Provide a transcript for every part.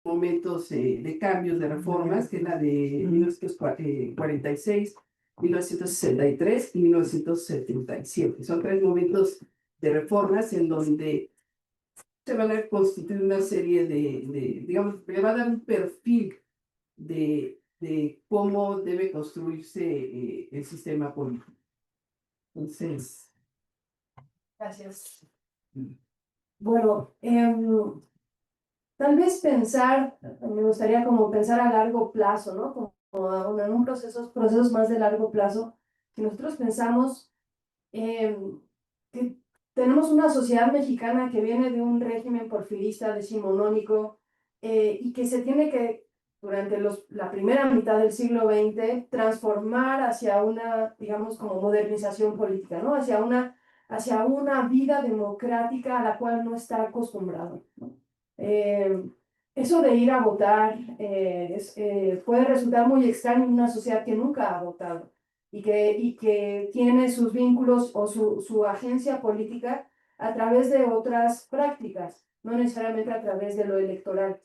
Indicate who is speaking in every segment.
Speaker 1: momentos de cambios, de reformas, que es la de 1946, 1963 y 1977. Son tres momentos de reformas en donde se van a constituir una serie digamos, le va a dar un perfil de cómo debe construirse el sistema político. Entonces,
Speaker 2: Gracias. Bueno, tal vez me gustaría como pensar a largo plazo, ¿no? Como en procesos más de largo plazo, que nosotros pensamos que tenemos una sociedad mexicana que viene de un régimen porfirista decimonónico y que se tiene que, durante la primera mitad del siglo XX, transformar hacia una, digamos, como modernización política, ¿no? Hacia una vida democrática a la cual no está acostumbrado, ¿no? Eso de ir a votar puede resultar muy extraño en una sociedad que nunca ha votado y que tiene sus vínculos o su agencia política a través de otras prácticas, no necesariamente a través de lo electoral.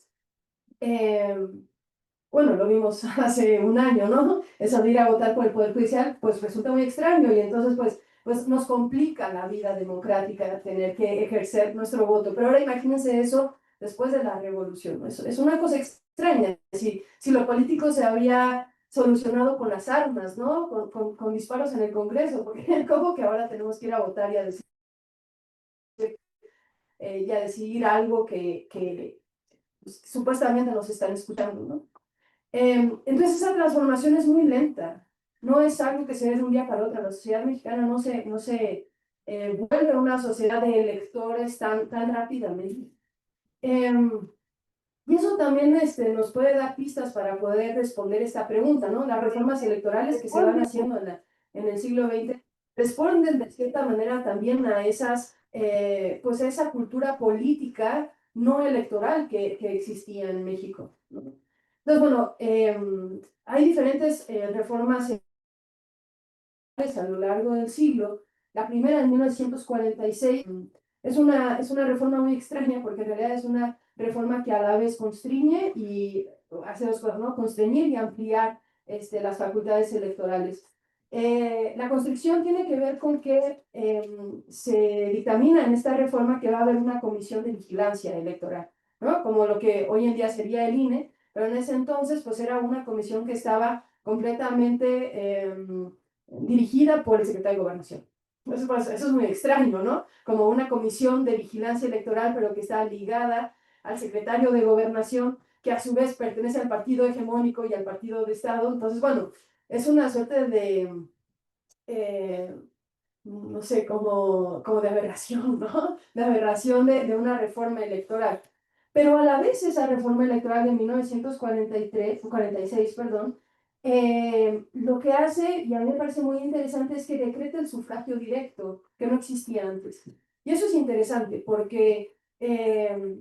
Speaker 2: Bueno, lo vimos hace un año, ¿no? Eso de ir a votar por el Poder Judicial, pues resulta muy extraño y entonces pues nos complica la vida democrática tener que ejercer nuestro voto. Pero ahora imagínense eso después de la revolución, ¿no? Es una cosa extraña. Si lo político se había solucionado con las armas, ¿no? Con disparos en el Congreso, porque como que ahora tenemos que ir a votar y a decidir algo que pues, supuestamente nos están escuchando, ¿no? Entonces esa transformación es muy lenta, no es algo que se ve de un día para otro. La sociedad mexicana no se vuelve una sociedad de electores tan rápidamente. Y eso también nos puede dar pistas para poder responder esta pregunta, ¿no? Las reformas electorales que se van haciendo en el siglo XX responden de cierta manera también a pues a esa cultura política no electoral que existía en México, ¿no? Entonces, bueno, hay diferentes reformas a lo largo del siglo. La primera, en 1946, es una reforma muy extraña porque en realidad es una reforma que a la vez constriñe y hace dos cosas, ¿no? Constreñir y ampliar las facultades electorales. La constricción tiene que ver con que se dictamina en esta reforma que va a haber una comisión de vigilancia electoral, ¿no? Como lo que hoy en día sería el INE, pero en ese entonces pues era una comisión que estaba completamente dirigida por el secretario de Gobernación. Entonces, pues, eso es muy extraño, ¿no? Como una comisión de vigilancia electoral, pero que está ligada al secretario de Gobernación, que a su vez pertenece al partido hegemónico y al partido de Estado. Entonces, bueno, es una suerte eh, no sé, como de aberración, ¿no? De aberración de una reforma electoral. Pero a la vez esa reforma electoral de 1946, perdón, lo que hace, y a mí me parece muy interesante, es que decreta el sufragio directo, que no existía antes. Y eso es interesante porque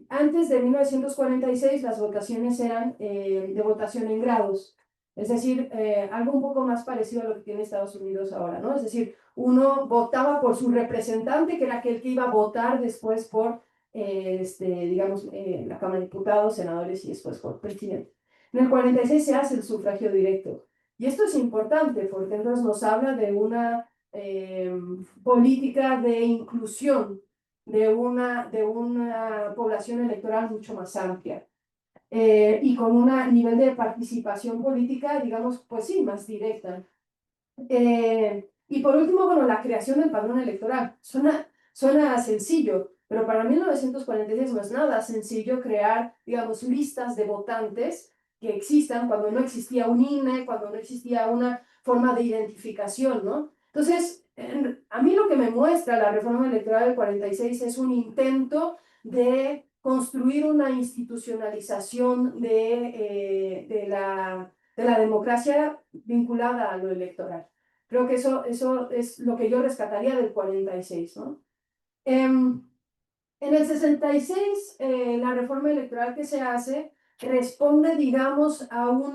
Speaker 2: antes de 1946 las votaciones eran de votación en grados, es decir, algo un poco más parecido a lo que tiene Estados Unidos ahora, ¿no? Es decir, uno votaba por su representante, que era aquel que iba a votar después por, digamos, la Cámara de Diputados, senadores y después por presidente. En el 46 se hace el sufragio directo. Y esto es importante porque entonces nos habla de una política de inclusión de una población electoral mucho más amplia. Y con un nivel de participación política, digamos, pues sí, más directa. Y por último, bueno, la creación del padrón electoral. Suena sencillo, pero para 1946 no es nada sencillo crear, digamos, listas de votantes que existan cuando no existía un INE, cuando no existía una forma de identificación, ¿no? Entonces, a mí lo que me muestra la reforma electoral del 46 es un intento de construir una institucionalización de la democracia vinculada a lo electoral. Creo que eso es lo que yo rescataría del 46, ¿no? En el 66, la reforma electoral que se hace responde, digamos, a un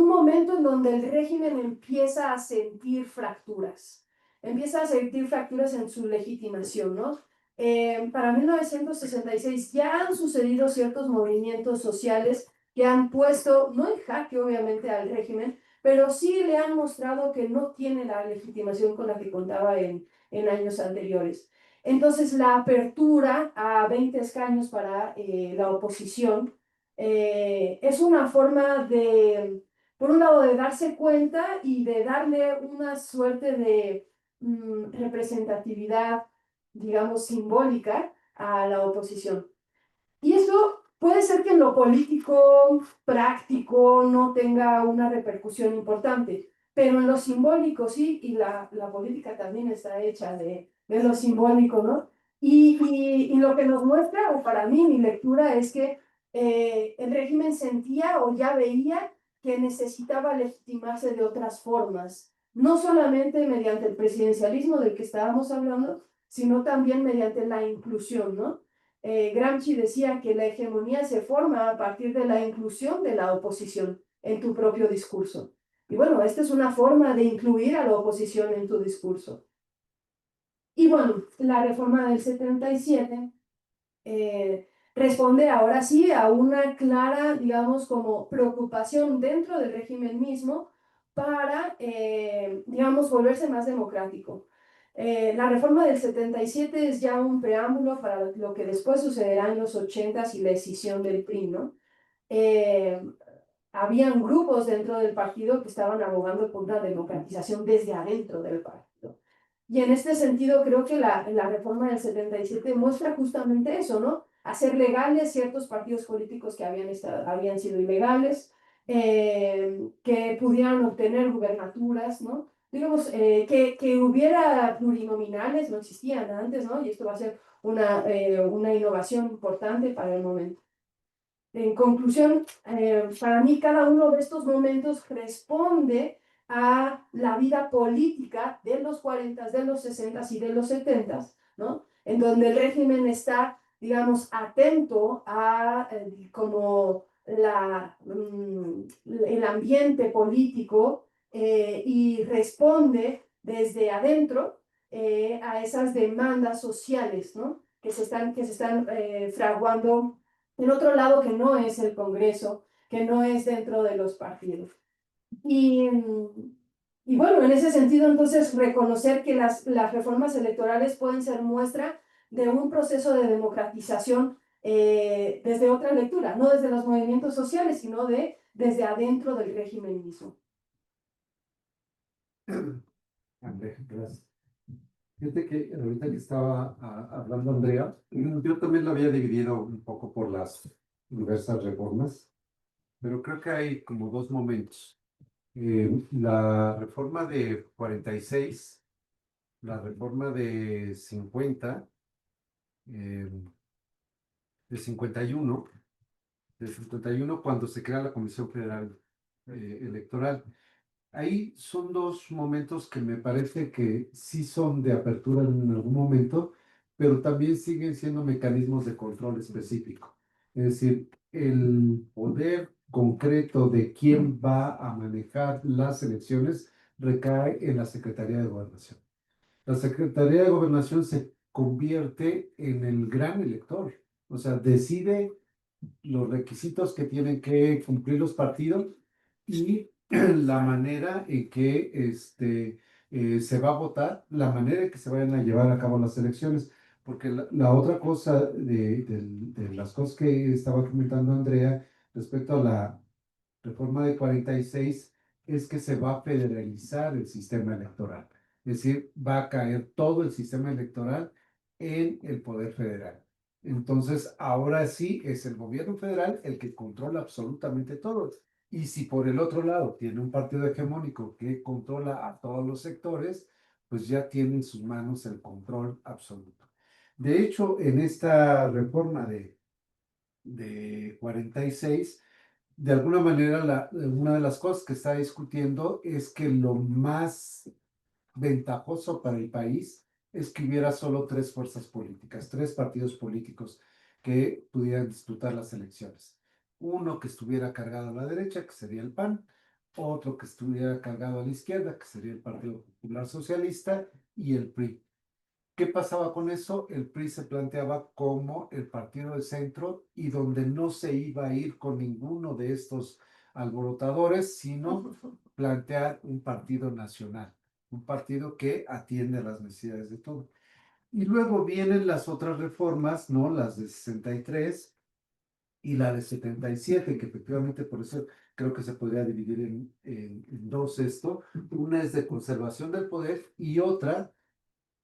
Speaker 2: momento en donde el régimen empieza a sentir fracturas en su legitimación, ¿no? para 1966 ya han sucedido ciertos movimientos sociales que han puesto, no en jaque obviamente al régimen, pero sí le han mostrado que no tiene la legitimación con la que contaba en años anteriores. Entonces, la apertura a 20 escaños para la oposición es una forma de, por un lado, de darse cuenta y de darle una suerte de representatividad, digamos, simbólica a la oposición. Y eso puede ser que en lo político, práctico, no tenga una repercusión importante, pero en lo simbólico sí, y la política también está hecha de lo simbólico, ¿no? Y lo que nos muestra, o para mí mi lectura, es que el régimen sentía o ya veía que necesitaba legitimarse de otras formas, no solamente mediante el presidencialismo del que estábamos hablando, sino también mediante la inclusión, ¿no? Gramsci decía que la hegemonía se forma a partir de la inclusión de la oposición en tu propio discurso. Y bueno, esta es una forma de incluir a la oposición en tu discurso. Y bueno, la reforma del 77 responde ahora sí a una clara, digamos, como preocupación dentro del régimen mismo para, digamos, volverse más democrático. La reforma del 77 es ya un preámbulo para lo que después sucederá en los 80s y la escisión del PRI, ¿no? Eh, Habían grupos dentro del partido que estaban abogando por una democratización desde adentro del partido. Y en este sentido creo que la reforma del 77 muestra justamente eso, ¿no? Hacer legales ciertos partidos políticos que habían sido ilegales, que pudieran obtener gubernaturas, ¿no? Digamos, que hubiera plurinominales, no existían antes, ¿no? Y esto va a ser una innovación importante para el momento. En conclusión, para mí cada uno de estos momentos responde a la vida política de los 40, de los 60 y de los 70, ¿no? En donde el régimen está, digamos, atento a como el ambiente político y responde desde adentro a esas demandas sociales, ¿no? Que se están fraguando en otro lado que no es el Congreso, que no es dentro de los partidos. Y, y bueno, en ese sentido, entonces, reconocer que las reformas electorales pueden ser muestra de un proceso de democratización desde otra lectura, no desde los movimientos sociales, sino desde adentro del régimen mismo.
Speaker 3: André, gracias. Fíjate que ahorita que estaba hablando Andrea, yo también lo había dividido un poco por las diversas reformas, pero creo que hay como dos momentos. La reforma de 46, la reforma de 50, eh, de 51, de 51 cuando se crea la Comisión Federal Electoral. Ahí son dos momentos que me parece que sí son de apertura en algún momento, pero también siguen siendo mecanismos de control específico. Es decir, el poder concreto de quién va a manejar las elecciones recae en la Secretaría de Gobernación. La Secretaría de Gobernación se convierte en el gran elector, o sea, decide los requisitos que tienen que cumplir los partidos y la manera en que se va a votar, la manera en que se vayan a llevar a cabo las elecciones. Porque la otra cosa de las cosas que estaba comentando Andrea respecto a la reforma de 46 es que se va a federalizar el sistema electoral. Es decir, va a caer todo el sistema electoral en el poder federal. Entonces, ahora sí es el gobierno federal el que controla absolutamente todo. Y si por el otro lado tiene un partido hegemónico que controla a todos los sectores, pues ya tiene en sus manos el control absoluto. De hecho, en esta reforma de 46, de alguna manera, una de las cosas que está discutiendo es que lo más ventajoso para el país es que hubiera solo tres fuerzas políticas, tres partidos políticos que pudieran disputar las elecciones. Uno que estuviera cargado a la derecha, que sería el PAN, otro que estuviera cargado a la izquierda, que sería el Partido Popular Socialista, y el PRI. ¿Qué pasaba con eso? El PRI se planteaba como el partido de centro y donde no se iba a ir con ninguno de estos alborotadores, sino plantear un partido nacional, un partido que atiende a las necesidades de todo. Y luego vienen las otras reformas, ¿no? Las de 63 y la de 77, que efectivamente por eso creo que se podría dividir en dos esto. Una es de conservación del poder y otra,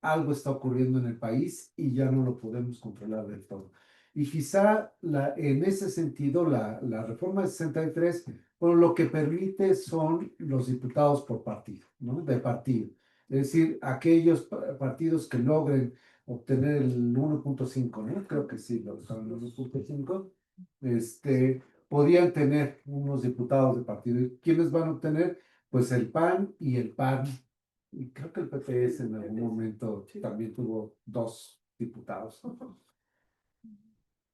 Speaker 3: algo está ocurriendo en el país y ya no lo podemos controlar del todo. Y quizá en ese sentido la reforma de 63, bueno, lo que permite son los diputados por partido, ¿no? De partido. Es decir, aquellos partidos que logren obtener el 1.5, ¿no? Creo que sí, lo usaron el 1.5, podían tener unos diputados de partido. ¿Y quiénes van a obtener? Pues el PAN y el PAN. Y creo que el PPS en algún momento también tuvo 2 diputados.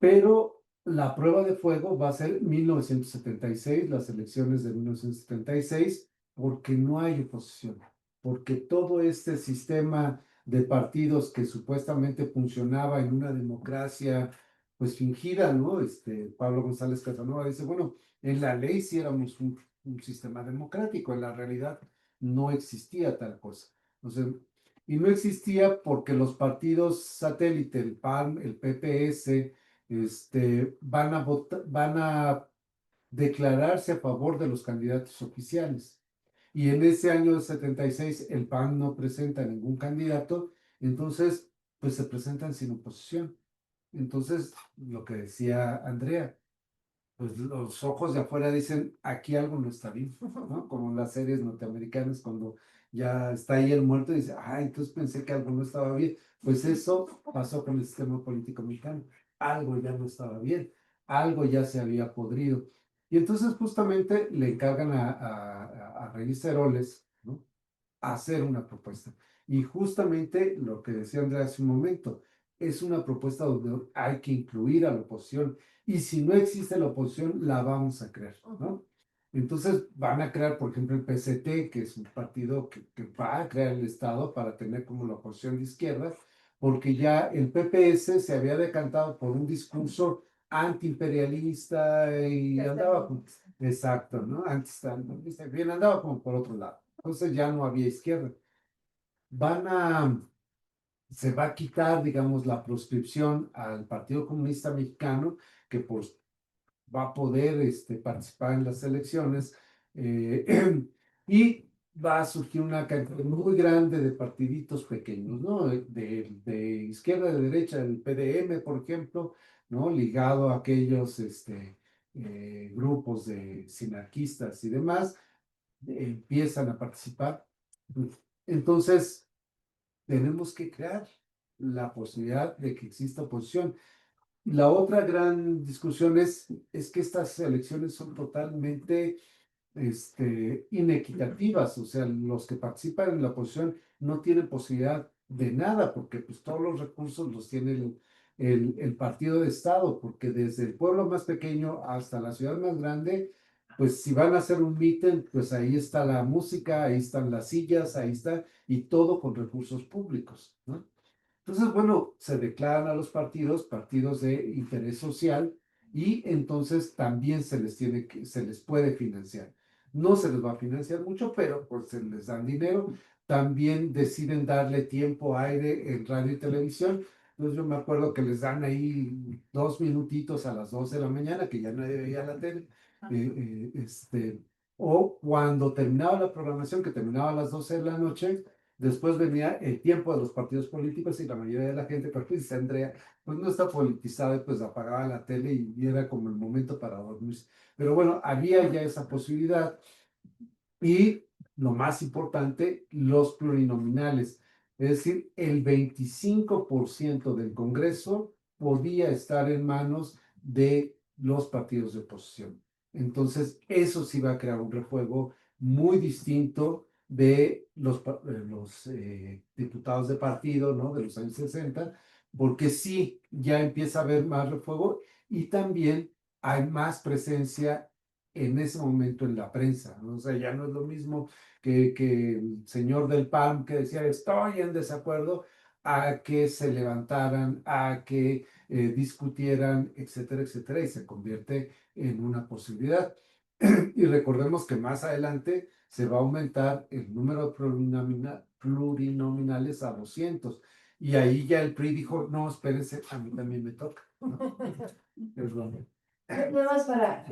Speaker 3: Pero la prueba de fuego va a ser 1976, las elecciones de 1976, porque no hay oposición, porque todo este sistema de partidos que supuestamente funcionaba en una democracia pues fingida, ¿no? Pablo González Casanova dice, bueno, en la ley sí éramos un sistema democrático, en la realidad no existía tal cosa. O sea, y no existía porque los partidos satélite, el PAN, el PPS, van a declararse a favor de los candidatos oficiales. Y en ese año 76 el PAN no presenta ningún candidato, entonces pues se presentan sin oposición. Entonces, lo que decía Andrea, pues los ojos de afuera dicen, aquí algo no está bien, ¿no? Como en las series norteamericanas, cuando ya está ahí el muerto y dice, ah, entonces pensé que algo no estaba bien. Pues eso pasó con el sistema político mexicano. Algo ya no estaba bien, algo ya se había podrido. Y entonces justamente le encargan a Reyes Heroles, ¿no? A hacer una propuesta. Y justamente lo que decía Andrea hace un momento, es una propuesta donde hay que incluir a la oposición y si no existe la oposición, la vamos a crear, ¿no? Entonces van a crear, por ejemplo, el PCT, que es un partido que va a crear el Estado para tener como la oposición de izquierda, porque ya el PPS se había decantado por un discurso antiimperialista y andaba, exacto, ¿no? Antiimperialista, bien, andaba como por otro lado. Entonces ya no había izquierda. Van a Se va a quitar, digamos, la proscripción al Partido Comunista Mexicano, que pues va a poder participar en las elecciones, y va a surgir una cantidad muy grande de partiditos pequeños, ¿no? De izquierda, de derecha, el PDM, por ejemplo, ¿no? Ligado a aquellos grupos de sinarquistas y demás, empiezan a participar. Entonces, tenemos que crear la posibilidad de que exista oposición. La otra gran discusión es que estas elecciones son totalmente inequitativas, o sea, los que participan en la oposición no tienen posibilidad de nada, porque pues todos los recursos los tiene el partido de Estado, porque desde el pueblo más pequeño hasta la ciudad más grande, pues si van a hacer un mitin, pues ahí está la música, ahí están las sillas, ahí está, y todo con recursos públicos, ¿no? Entonces, bueno, se declaran a los partidos de interés social, y entonces también se les puede financiar. No se les va a financiar mucho, pero pues se les dan dinero. También deciden darle tiempo, aire en radio y televisión. Entonces yo me acuerdo que les dan ahí 2 minutitos a las 12 de la mañana, que ya nadie veía la tele. O cuando terminaba la programación, que terminaba a las 12 de la noche, después venía el tiempo de los partidos políticos y la mayoría de la gente, pero pues dice Andrea, pues no está politizada y pues apagaba la tele y era como el momento para dormir. Pero bueno, había ya esa posibilidad. Y lo más importante, los plurinominales. Es decir, el 25% del Congreso podía estar en manos de los partidos de oposición. Entonces, eso sí va a crear un refuego muy distinto de los diputados de partido, ¿no? De los años 60, porque sí, ya empieza a haber más refuego y también hay más presencia en ese momento en la prensa, ¿no? O sea, ya no es lo mismo que el señor del PAN que decía estoy en desacuerdo, a que se levantaran, a que discutieran, etcétera, etcétera, y se convierte en una posibilidad. Y recordemos que más adelante se va a aumentar el número de plurinominales a 200. Y ahí ya el PRI dijo, no, espérense, a mí también me toca, ¿no? Perdón.
Speaker 2: Nada más para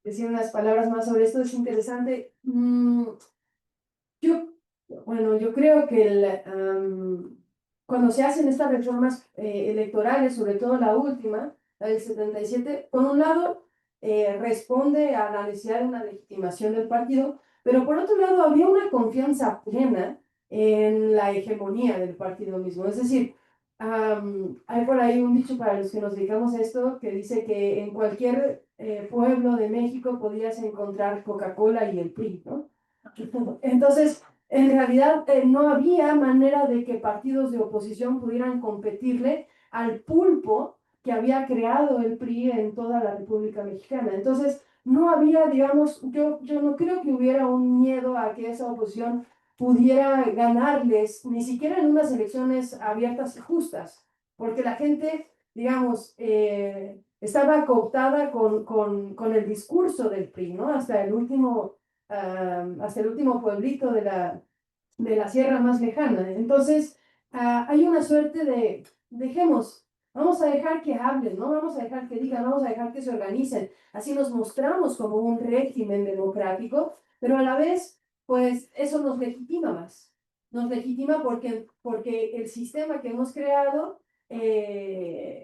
Speaker 2: decir unas palabras más sobre esto, es interesante. Yo, bueno, yo creo que cuando se hacen estas reformas electorales, sobre todo la última, la del 77, por un lado responde a la necesidad de una legitimación del partido, pero por otro lado había una confianza plena en la hegemonía del partido mismo. Es decir, hay por ahí un dicho para los que nos dedicamos a esto que dice que en cualquier pueblo de México podías encontrar Coca-Cola y el PRI, ¿no? Entonces, en realidad no había manera de que partidos de oposición pudieran competirle al pulpo que había creado el PRI en toda la República Mexicana. Entonces, no había, digamos, yo no creo que hubiera un miedo a que esa oposición pudiera ganarles, ni siquiera en unas elecciones abiertas y justas, porque la gente, digamos, estaba cooptada con el discurso del PRI, ¿no? Hasta el último pueblito de la sierra más lejana. Entonces, hay una suerte de, dejemos, vamos a dejar que hablen, no vamos a dejar que digan, vamos a dejar que se organicen. Así nos mostramos como un régimen democrático, pero a la vez, pues eso nos legitima más. Nos legitima porque el sistema que hemos creado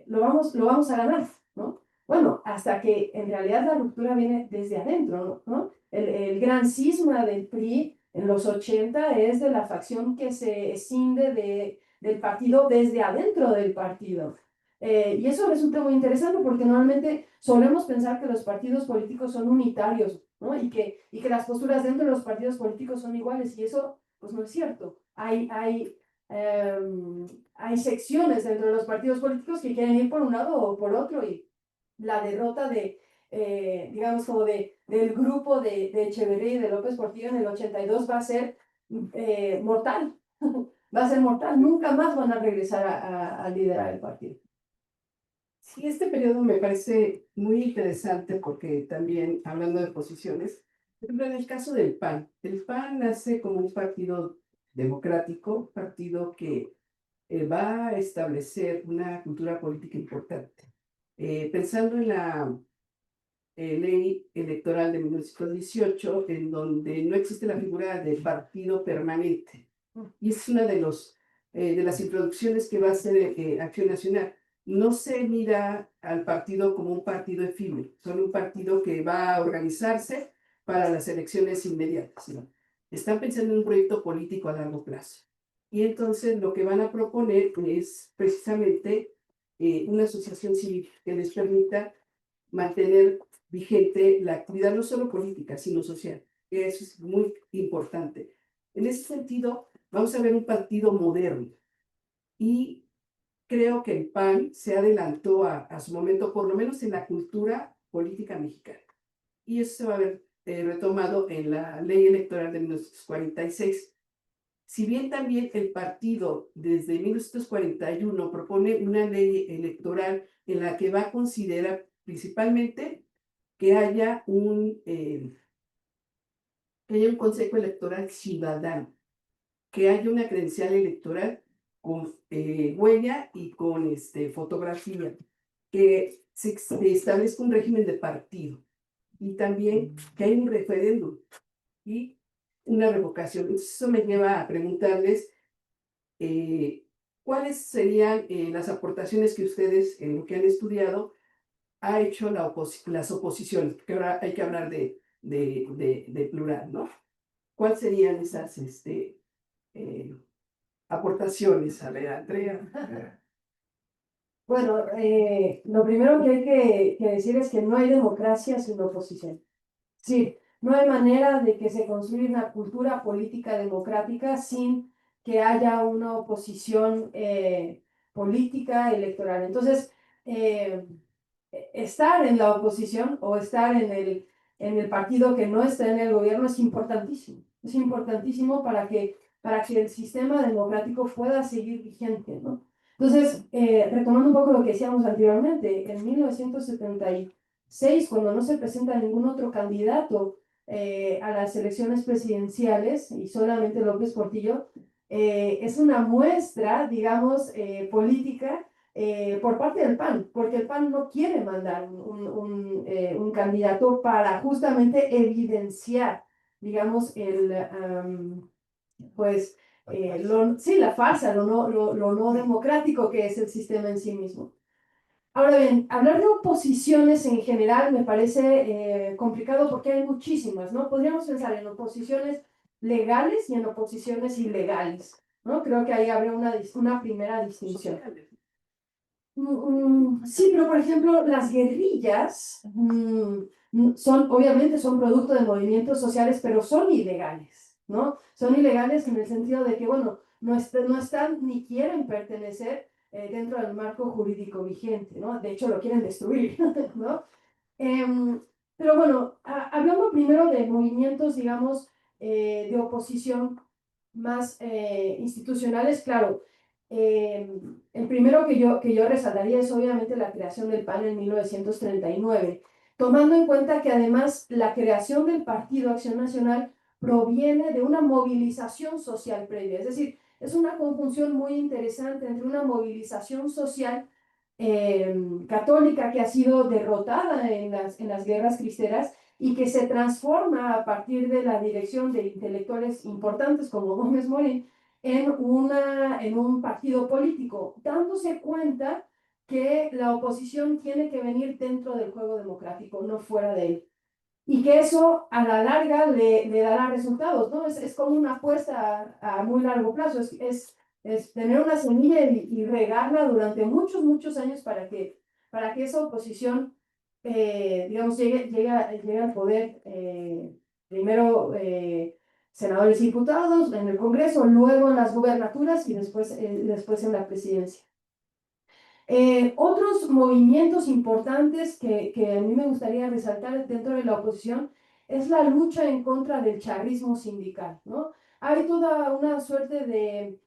Speaker 2: lo vamos a ganar, ¿no? Bueno, hasta que en realidad la ruptura viene desde adentro, ¿no? El gran cisma del PRI en los 80 es de la facción que se escinde del partido desde adentro del partido. Y eso resulta muy interesante porque normalmente solemos pensar que los partidos políticos son unitarios, ¿no? Y que las posturas dentro de los partidos políticos son iguales, y eso pues no es cierto. Hay secciones dentro de los partidos políticos que quieren ir por un lado o por otro, y la derrota digamos, como del grupo de Echeverría y de López Portillo en el 82 va a ser mortal. Va a ser mortal. Nunca más van a regresar a liderar el partido.
Speaker 1: Sí, este periodo me parece muy interesante porque también, hablando de posiciones, por ejemplo, en el caso del PAN, el PAN nace como un partido democrático, partido que va a establecer una cultura política importante. Pensando en la ley electoral de 1918, en donde no existe la figura de partido permanente. Y es una de las introducciones que va a hacer Acción Nacional. No se mira al partido como un partido efímero, solo un partido que va a organizarse para las elecciones inmediatas, ¿no? Están pensando en un proyecto político a largo plazo. Y entonces lo que van a proponer es precisamente una asociación civil que les permita mantener vigente la actividad no solo política, sino social. Eso es muy importante. En ese sentido, vamos a ver un partido moderno y creo que el PAN se adelantó a su momento, por lo menos en la cultura política mexicana. Y eso se va a ver retomado en la ley electoral de 1946. Si bien también el partido desde 1941 propone una ley electoral en la que va a considerar principalmente que haya un consejo electoral ciudadano, que haya una credencial electoral con huella y con fotografía, que se establezca un régimen de partido y también que haya un referéndum y una revocación. Entonces, eso me lleva a preguntarles cuáles serían las aportaciones que ustedes, en lo que han estudiado, ha hecho las oposiciones, porque ahora hay que hablar de plural, ¿no? ¿Cuáles serían esas aportaciones? A ver, Andrea.
Speaker 2: Bueno, lo primero que hay que decir es que no hay democracia sin oposición. Sí, no hay manera de que se construya una cultura política democrática sin que haya una oposición política electoral. Entonces, estar en la oposición o estar en el partido que no está en el gobierno es importantísimo. Es importantísimo para que para que el sistema democrático pueda seguir vigente, ¿no? Entonces, retomando un poco lo que decíamos anteriormente, en 1976, cuando no se presenta ningún otro candidato a las elecciones presidenciales y solamente López Portillo, es una muestra, digamos, política por parte del PAN, porque el PAN no quiere mandar un candidato para justamente evidenciar, digamos, pues, sí, la farsa, lo no democrático que es el sistema en sí mismo. Ahora bien, hablar de oposiciones en general me parece complicado porque hay muchísimas, ¿no? Podríamos pensar en oposiciones legales y en oposiciones ilegales, ¿no? Creo que ahí habría una primera distinción. Sí, pero por ejemplo, las guerrillas obviamente son producto de movimientos sociales, pero son ilegales, ¿no? Son ilegales en el sentido de que, bueno, no están ni quieren pertenecer dentro del marco jurídico vigente, ¿no? De hecho, lo quieren destruir, ¿no? Em, pero bueno, hablando primero de movimientos, digamos, de oposición más institucionales, claro, el primero que yo resaltaría es obviamente la creación del PAN en 1939, tomando en cuenta que además la creación del Partido Acción Nacional proviene de una movilización social previa, es decir, es una conjunción muy interesante entre una movilización social católica que ha sido derrotada en las guerras cristeras y que se transforma a partir de la dirección de intelectuales importantes como Gómez Morín en un partido político, dándose cuenta que la oposición tiene que venir dentro del juego democrático, no fuera de él. Y que eso a la larga le dará resultados, ¿no? Es como una apuesta a muy largo plazo, es tener una semilla y regarla durante muchos, muchos años para que esa oposición, digamos, llegue al poder, primero senadores y diputados en el Congreso, luego en las gubernaturas y después en la presidencia. Otros movimientos importantes que a mí me gustaría resaltar dentro de la oposición es la lucha en contra del charrismo sindical, ¿no? Hay toda una suerte de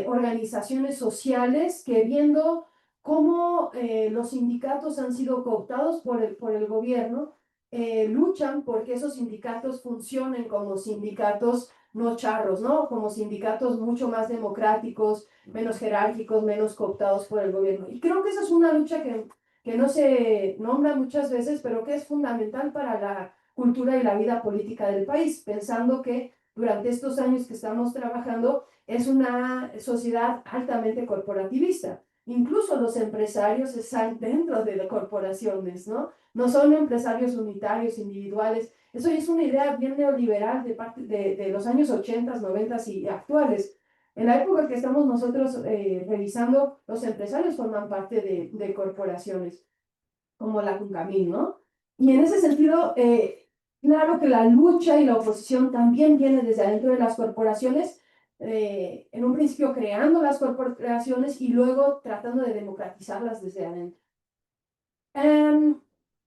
Speaker 2: organizaciones sociales que viendo cómo los sindicatos han sido cooptados por el gobierno, luchan porque esos sindicatos funcionen como sindicatos no charros, ¿no? Como sindicatos mucho más democráticos, menos jerárquicos, menos cooptados por el gobierno. Y creo que esa es una lucha que no se nombra muchas veces, pero que es fundamental para la cultura y la vida política del país, pensando que durante estos años que estamos trabajando es una sociedad altamente corporativista. Incluso los empresarios están dentro de las corporaciones, ¿no? No son empresarios unitarios, individuales. Eso es una idea bien neoliberal de parte de los años 80, 90 y actuales. En la época que estamos nosotros revisando, los empresarios forman parte de corporaciones, como la Concamín, ¿no? Y en ese sentido, claro que la lucha y la oposición también viene desde adentro de las corporaciones, en un principio creando las corporaciones y luego tratando de democratizarlas desde adentro.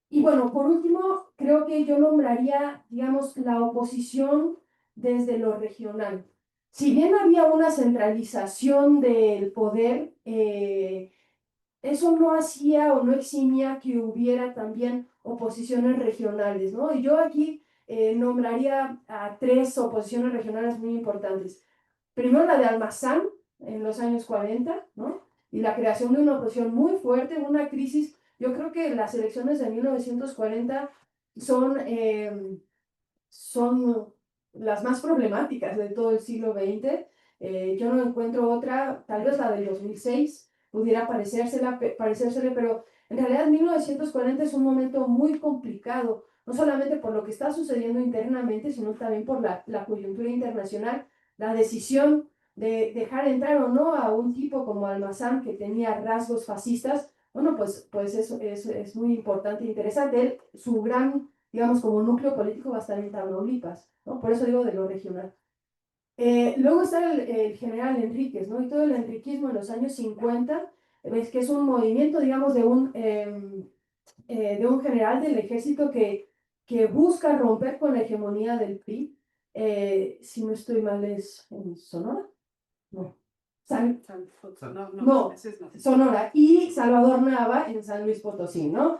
Speaker 2: Y bueno, por último, creo que yo nombraría, digamos, la oposición desde lo regional. Si bien había una centralización del poder, eso no hacía o no eximía que hubiera también oposiciones regionales, ¿no? Y yo aquí nombraría a tres oposiciones regionales muy importantes. Primero la de Almazán en los años 40, ¿no? Y la creación de una oposición muy fuerte, una crisis. Yo creo que las elecciones de 1940 son las más problemáticas de todo el siglo XX. Yo no encuentro otra, tal vez la del 2006 pudiera parecérsele, pero en realidad 1940 es un momento muy complicado, no solamente por lo que está sucediendo internamente, sino también por la coyuntura internacional, la decisión de dejar entrar o no a un tipo como Almazán que tenía rasgos fascistas. Bueno, pues eso es muy importante e interesante. Su gran, digamos, como núcleo político va a estar en Tamaulipas, ¿no? Por eso digo de lo regional. Luego está el general Enríquez, ¿no? Y todo el enriquismo en los años 50, ves que es un movimiento, digamos, de un general del ejército que busca romper con la hegemonía del PRI, si no estoy mal, es en Sonora. No.
Speaker 1: No,
Speaker 2: No,
Speaker 1: ese es no.
Speaker 2: Sonora y Salvador Nava en San Luis Potosí, ¿no?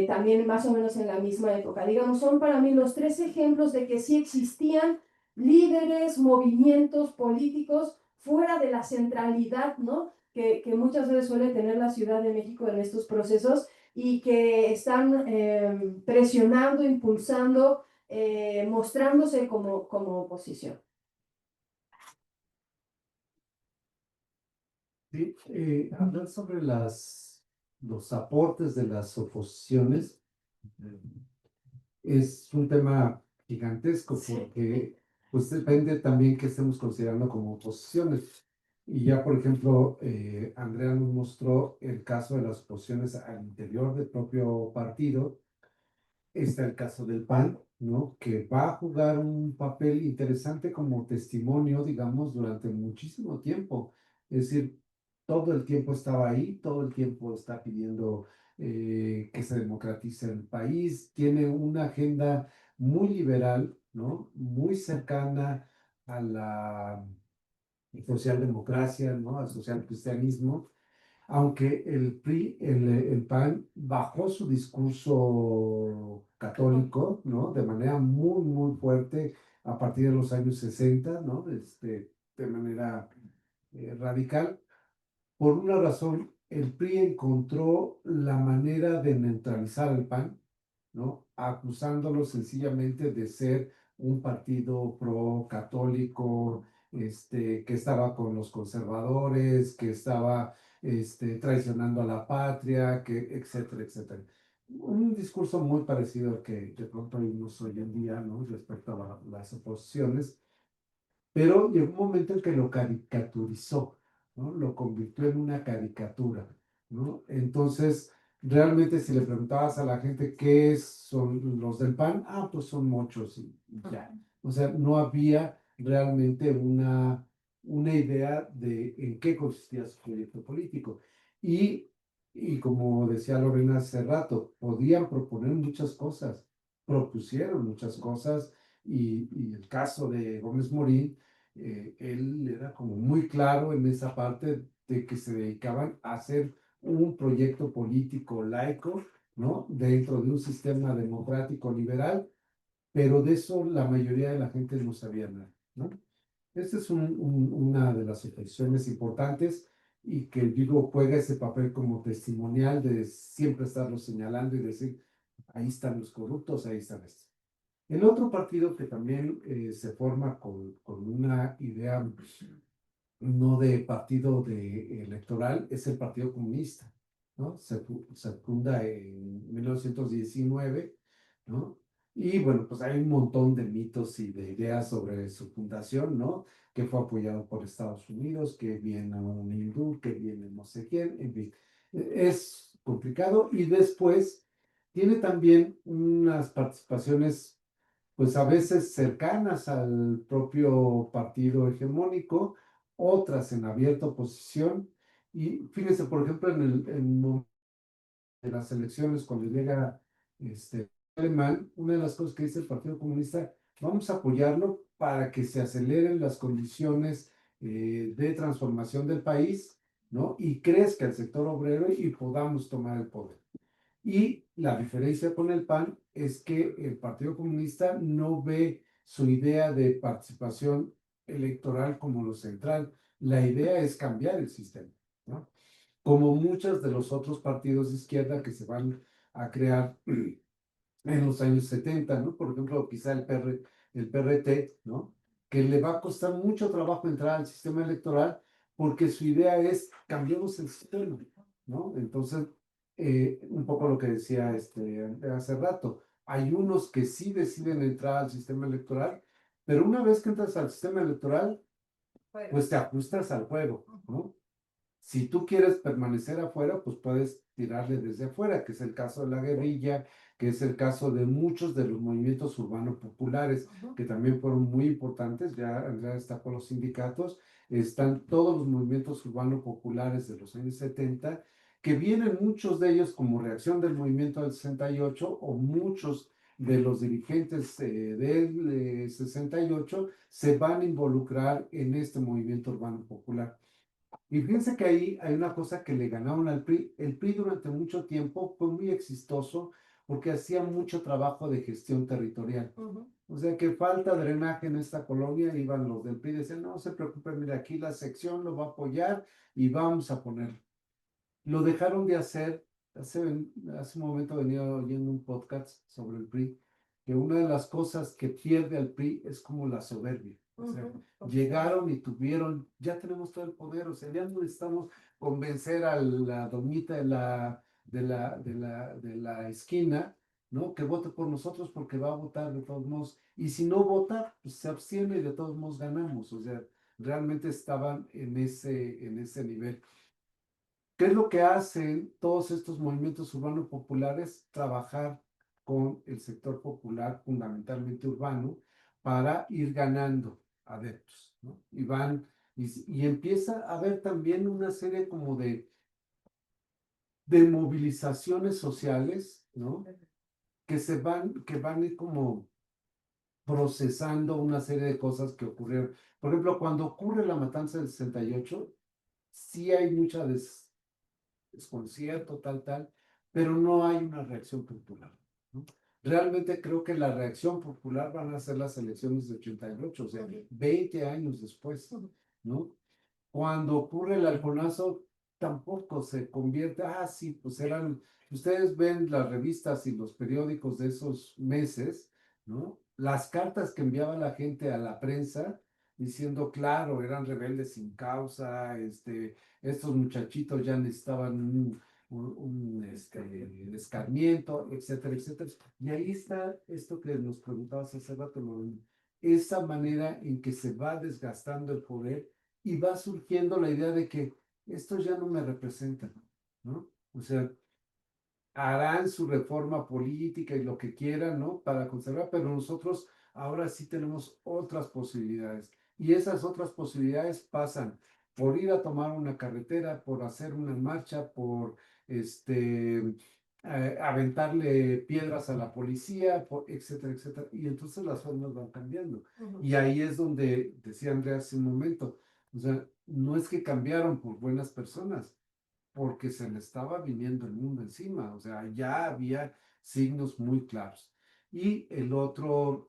Speaker 2: También más o menos en la misma época. Digamos, son para mí los tres ejemplos de que sí existían líderes, movimientos políticos fuera de la centralidad, ¿no? Que muchas veces suele tener la Ciudad de México en estos procesos y que están presionando, impulsando, mostrándose como oposición.
Speaker 3: Sí, hablar sobre los aportes de las oposiciones es un tema gigantesco porque pues depende también qué estemos considerando como oposiciones. Y ya, por ejemplo, Andrea nos mostró el caso de las oposiciones al interior del propio partido. Está el caso del PAN, ¿no? Que va a jugar un papel interesante como testimonio, digamos, durante muchísimo tiempo. Es decir, todo el tiempo estaba ahí, todo el tiempo está pidiendo que se democratice el país, tiene una agenda muy liberal, ¿no? Muy cercana a la socialdemocracia, ¿no? Al socialcristianismo, aunque el PRI, el PAN bajó su discurso católico, ¿no? De manera muy, muy fuerte a partir de los años 60, ¿no? De manera radical. Por una razón, el PRI encontró la manera de neutralizar al PAN, ¿no? Acusándolo sencillamente de ser un partido pro-católico, que estaba con los conservadores, que estaba traicionando a la patria, etcétera, etcétera. Un discurso muy parecido al que de pronto vimos hoy en día, ¿no? Respecto a las oposiciones, pero llegó un momento en que lo caricaturizó, ¿no? Lo convirtió en una caricatura, ¿no? Entonces, realmente si le preguntabas a la gente qué son los del PAN, pues son muchos y ya. O sea, no había realmente una idea de en qué consistía su proyecto político. Y como decía Lorena hace rato, podían proponer muchas cosas, propusieron muchas cosas, y el caso de Gómez Morín, él era como muy claro en esa parte de que se dedicaban a hacer un proyecto político laico, ¿no? Dentro de un sistema democrático liberal, pero de eso la mayoría de la gente no sabía nada, ¿no? Esta es una de las expresiones importantes y que digo juega ese papel como testimonial de siempre estarlo señalando y decir, ahí están los corruptos, ahí están estos. El otro partido que también se forma con una idea no de partido electoral es el Partido Comunista, ¿no? Se funda en 1919, ¿no? Y bueno, pues hay un montón de mitos y de ideas sobre su fundación, ¿no? Que fue apoyado por Estados Unidos, que viene un hindú, que viene no sé quién, en fin. Es complicado y después tiene también unas participaciones pues a veces cercanas al propio partido hegemónico, otras en abierta oposición. Y fíjense, por ejemplo, de las elecciones, cuando llega Alemán, una de las cosas que dice el Partido Comunista, vamos a apoyarlo para que se aceleren las condiciones de transformación del país, ¿no? Y crezca el sector obrero y podamos tomar el poder. Y la diferencia con el PAN es que el Partido Comunista no ve su idea de participación electoral como lo central. La idea es cambiar el sistema, ¿no? Como muchos de los otros partidos de izquierda que se van a crear en los años 70, ¿no? Por ejemplo, quizá el PRT, ¿no? Que le va a costar mucho trabajo entrar al sistema electoral porque su idea es cambiemos el sistema, ¿no? Entonces, un poco lo que decía hace rato, hay unos que sí deciden entrar al sistema electoral, pero una vez que entras al sistema electoral, pues te ajustas al juego, ¿no? Si tú quieres permanecer afuera, pues puedes tirarle desde afuera, que es el caso de la guerrilla, que es el caso de muchos de los movimientos urbanos populares, que también fueron muy importantes. Ya está con los sindicatos, están todos los movimientos urbanos populares de los años 70, que vienen muchos de ellos como reacción del movimiento del 68 o muchos de los dirigentes del 68 se van a involucrar en este movimiento urbano popular. Y fíjense que ahí hay una cosa que le ganaron al PRI. El PRI durante mucho tiempo fue muy exitoso porque hacía mucho trabajo de gestión territorial. O sea que falta drenaje en esta colonia, iban los del PRI y decían, no se preocupen, mira, aquí la sección lo va a apoyar y vamos a ponerlo. Lo dejaron de hacer. Hace un momento venía oyendo un podcast sobre el PRI, que una de las cosas que pierde al PRI es como la soberbia. O sea, llegaron y tuvieron, ya tenemos todo el poder, o sea, ya no necesitamos convencer a la doñita de la esquina, ¿no? Que vote por nosotros porque va a votar de todos modos. Y si no vota, pues se abstiene y de todos modos ganamos. O sea, realmente estaban en ese nivel. ¿Qué es lo que hacen todos estos movimientos urbanos populares? Trabajar con el sector popular, fundamentalmente urbano, para ir ganando adeptos, ¿no? Y empieza a haber también una serie como de movilizaciones sociales, ¿no? Que van a ir como procesando una serie de cosas que ocurrieron. Por ejemplo, cuando ocurre la matanza del 68, sí hay mucha desconcierto, tal, pero no hay una reacción popular, ¿no? Realmente creo que la reacción popular van a ser las elecciones de 88, o sea, 20 años después, ¿no? Cuando ocurre el halconazo, tampoco se convierte, sí, pues ustedes ven las revistas y los periódicos de esos meses, ¿no? Las cartas que enviaba la gente a la prensa diciendo, claro, eran rebeldes sin causa, estos muchachitos ya necesitaban un escarmiento, etcétera, etcétera. Y ahí está esto que nos preguntabas hace rato, Lorena, esa manera en que se va desgastando el poder y va surgiendo la idea de que estos ya no me representan, ¿no? O sea, harán su reforma política y lo que quieran, ¿no? Para conservar, pero nosotros ahora sí tenemos otras posibilidades. Y esas otras posibilidades pasan por ir a tomar una carretera, por hacer una marcha, por aventarle piedras a la policía, etcétera, etcétera. Y entonces las formas van cambiando. Y ahí es donde decía Andrea hace un momento, o sea, no es que cambiaron por buenas personas, porque se le estaba viniendo el mundo encima, o sea, ya había signos muy claros. Y el otro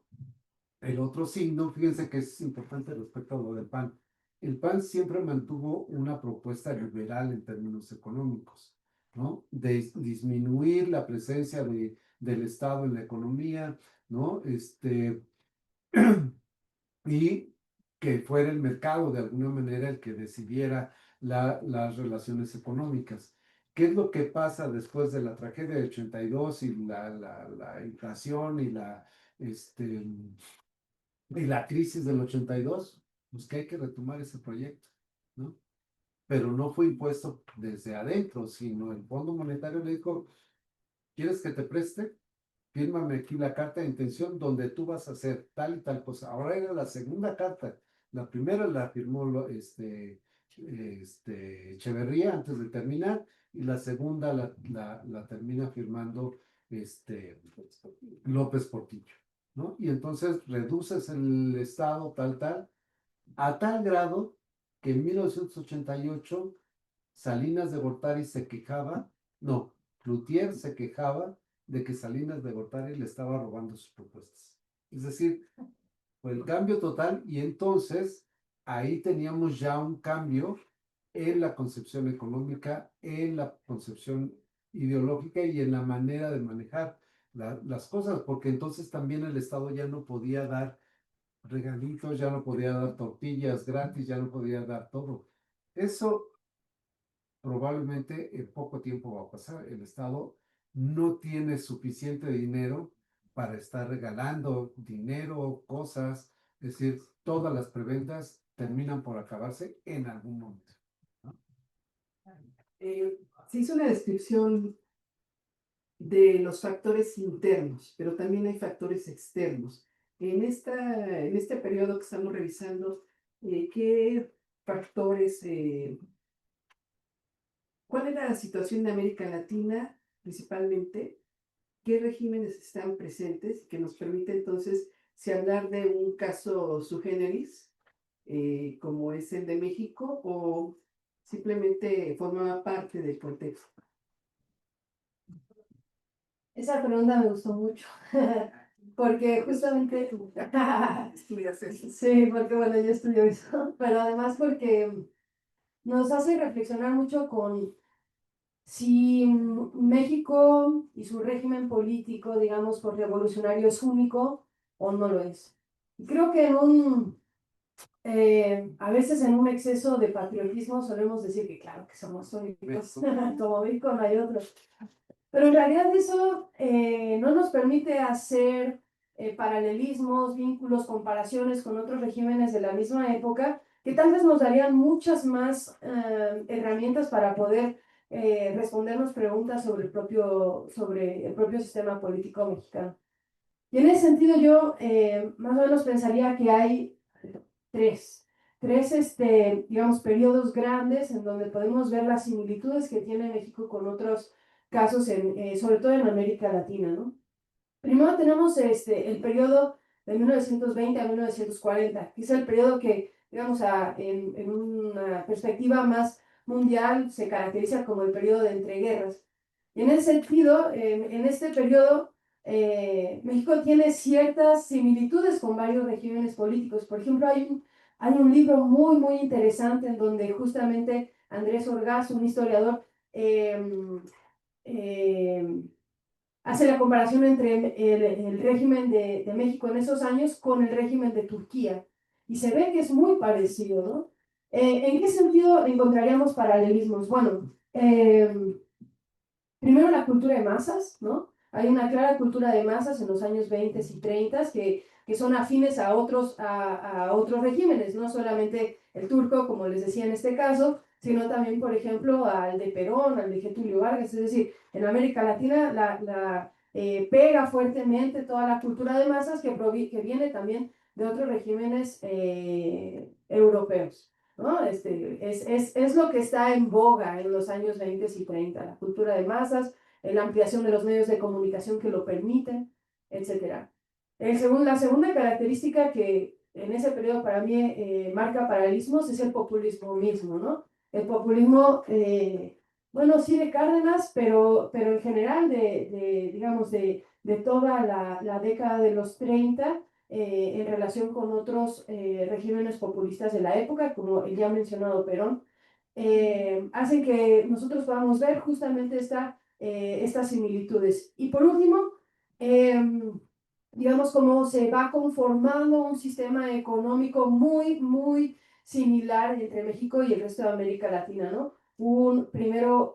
Speaker 3: signo, fíjense que es importante respecto a lo del PAN. El PAN siempre mantuvo una propuesta liberal en términos económicos, ¿no? De disminuir la presencia del Estado en la economía, ¿no? Y que fuera el mercado de alguna manera el que decidiera las relaciones económicas. ¿Qué es lo que pasa después de la tragedia de 82 y la inflación y la crisis del 82? Pues que hay que retomar ese proyecto, ¿no? Pero no fue impuesto desde adentro, sino el Fondo Monetario le dijo, ¿quieres que te preste? Fírmame aquí la carta de intención donde tú vas a hacer tal y tal cosa. Ahora era la segunda carta. La primera la firmó Echeverría antes de terminar y la segunda la termina firmando López Portillo, ¿no? Y entonces reduces el Estado tal, a tal grado que en 1988 Salinas de Gortari se quejaba, no, Cloutier se quejaba de que Salinas de Gortari le estaba robando sus propuestas. Es decir, fue el cambio total y entonces ahí teníamos ya un cambio en la concepción económica, en la concepción ideológica y en la manera de manejar las cosas, porque entonces también el Estado ya no podía dar regalitos, ya no podía dar tortillas gratis, ya no podía dar todo. Eso probablemente en poco tiempo va a pasar. El Estado no tiene suficiente dinero para estar regalando dinero, cosas, es decir, todas las preventas terminan por acabarse en algún momento, ¿no?
Speaker 1: Se hizo una descripción de los factores internos, pero también hay factores externos. En este periodo que estamos revisando, ¿qué factores, cuál era la situación de América Latina principalmente qué regímenes están presentes, que nos permite entonces, si hablar de un caso sui generis, como es el de México, o simplemente formaba parte del contexto.
Speaker 2: Esa pregunta me gustó mucho, porque justamente,
Speaker 1: Estudias eso.
Speaker 2: sí, porque bueno, yo estudio eso, pero además porque nos hace reflexionar mucho con si México y su régimen político, digamos, por revolucionario es único o no lo es. Y creo que a veces en un exceso de patriotismo solemos decir que claro que somos únicos, como México no hay otro. Pero en realidad eso no nos permite hacer paralelismos, vínculos, comparaciones con otros regímenes de la misma época, que tal vez nos darían muchas más herramientas para poder respondernos preguntas sobre el propio sistema político mexicano. Y en ese sentido yo más o menos pensaría que hay tres digamos, periodos grandes en donde podemos ver las similitudes que tiene México con otros casos, sobre todo en América Latina, ¿no? Primero tenemos el periodo de 1920 a 1940, que es el periodo que, digamos, en una perspectiva más mundial se caracteriza como el periodo de entreguerras. Y en ese sentido, en este periodo, México tiene ciertas similitudes con varios regímenes políticos. Por ejemplo, hay un libro muy, muy interesante en donde justamente Andrés Orgaz, un historiador, eh, hace la comparación entre el régimen de México en esos años con el régimen de Turquía. Y se ve que es muy parecido, ¿no? ¿En qué sentido encontraríamos paralelismos? Bueno, primero la cultura de masas, ¿no? Hay una clara cultura de masas en los años 20 y 30 que son afines a otros regímenes, no solamente el turco, como les decía en este caso, sino también, por ejemplo, al de Perón, al de Getúlio Vargas, es decir, en América Latina pega fuertemente toda la cultura de masas que viene también de otros regímenes europeos. ¿No? Es lo que está en boga en los años 20 y 30, la cultura de masas, la ampliación de los medios de comunicación que lo permiten, etc. La segunda característica que en ese periodo para mí marca paralelismos es el populismo mismo, ¿no? El populismo, bueno, sí de Cárdenas, pero en general digamos, de toda la década de los 30, en relación con otros regímenes populistas de la época, como el ya mencionado Perón, hacen que nosotros podamos ver justamente estas similitudes. Y por último, digamos cómo se va conformando un sistema económico muy, muy similar entre México y el resto de América Latina, ¿no? Un primero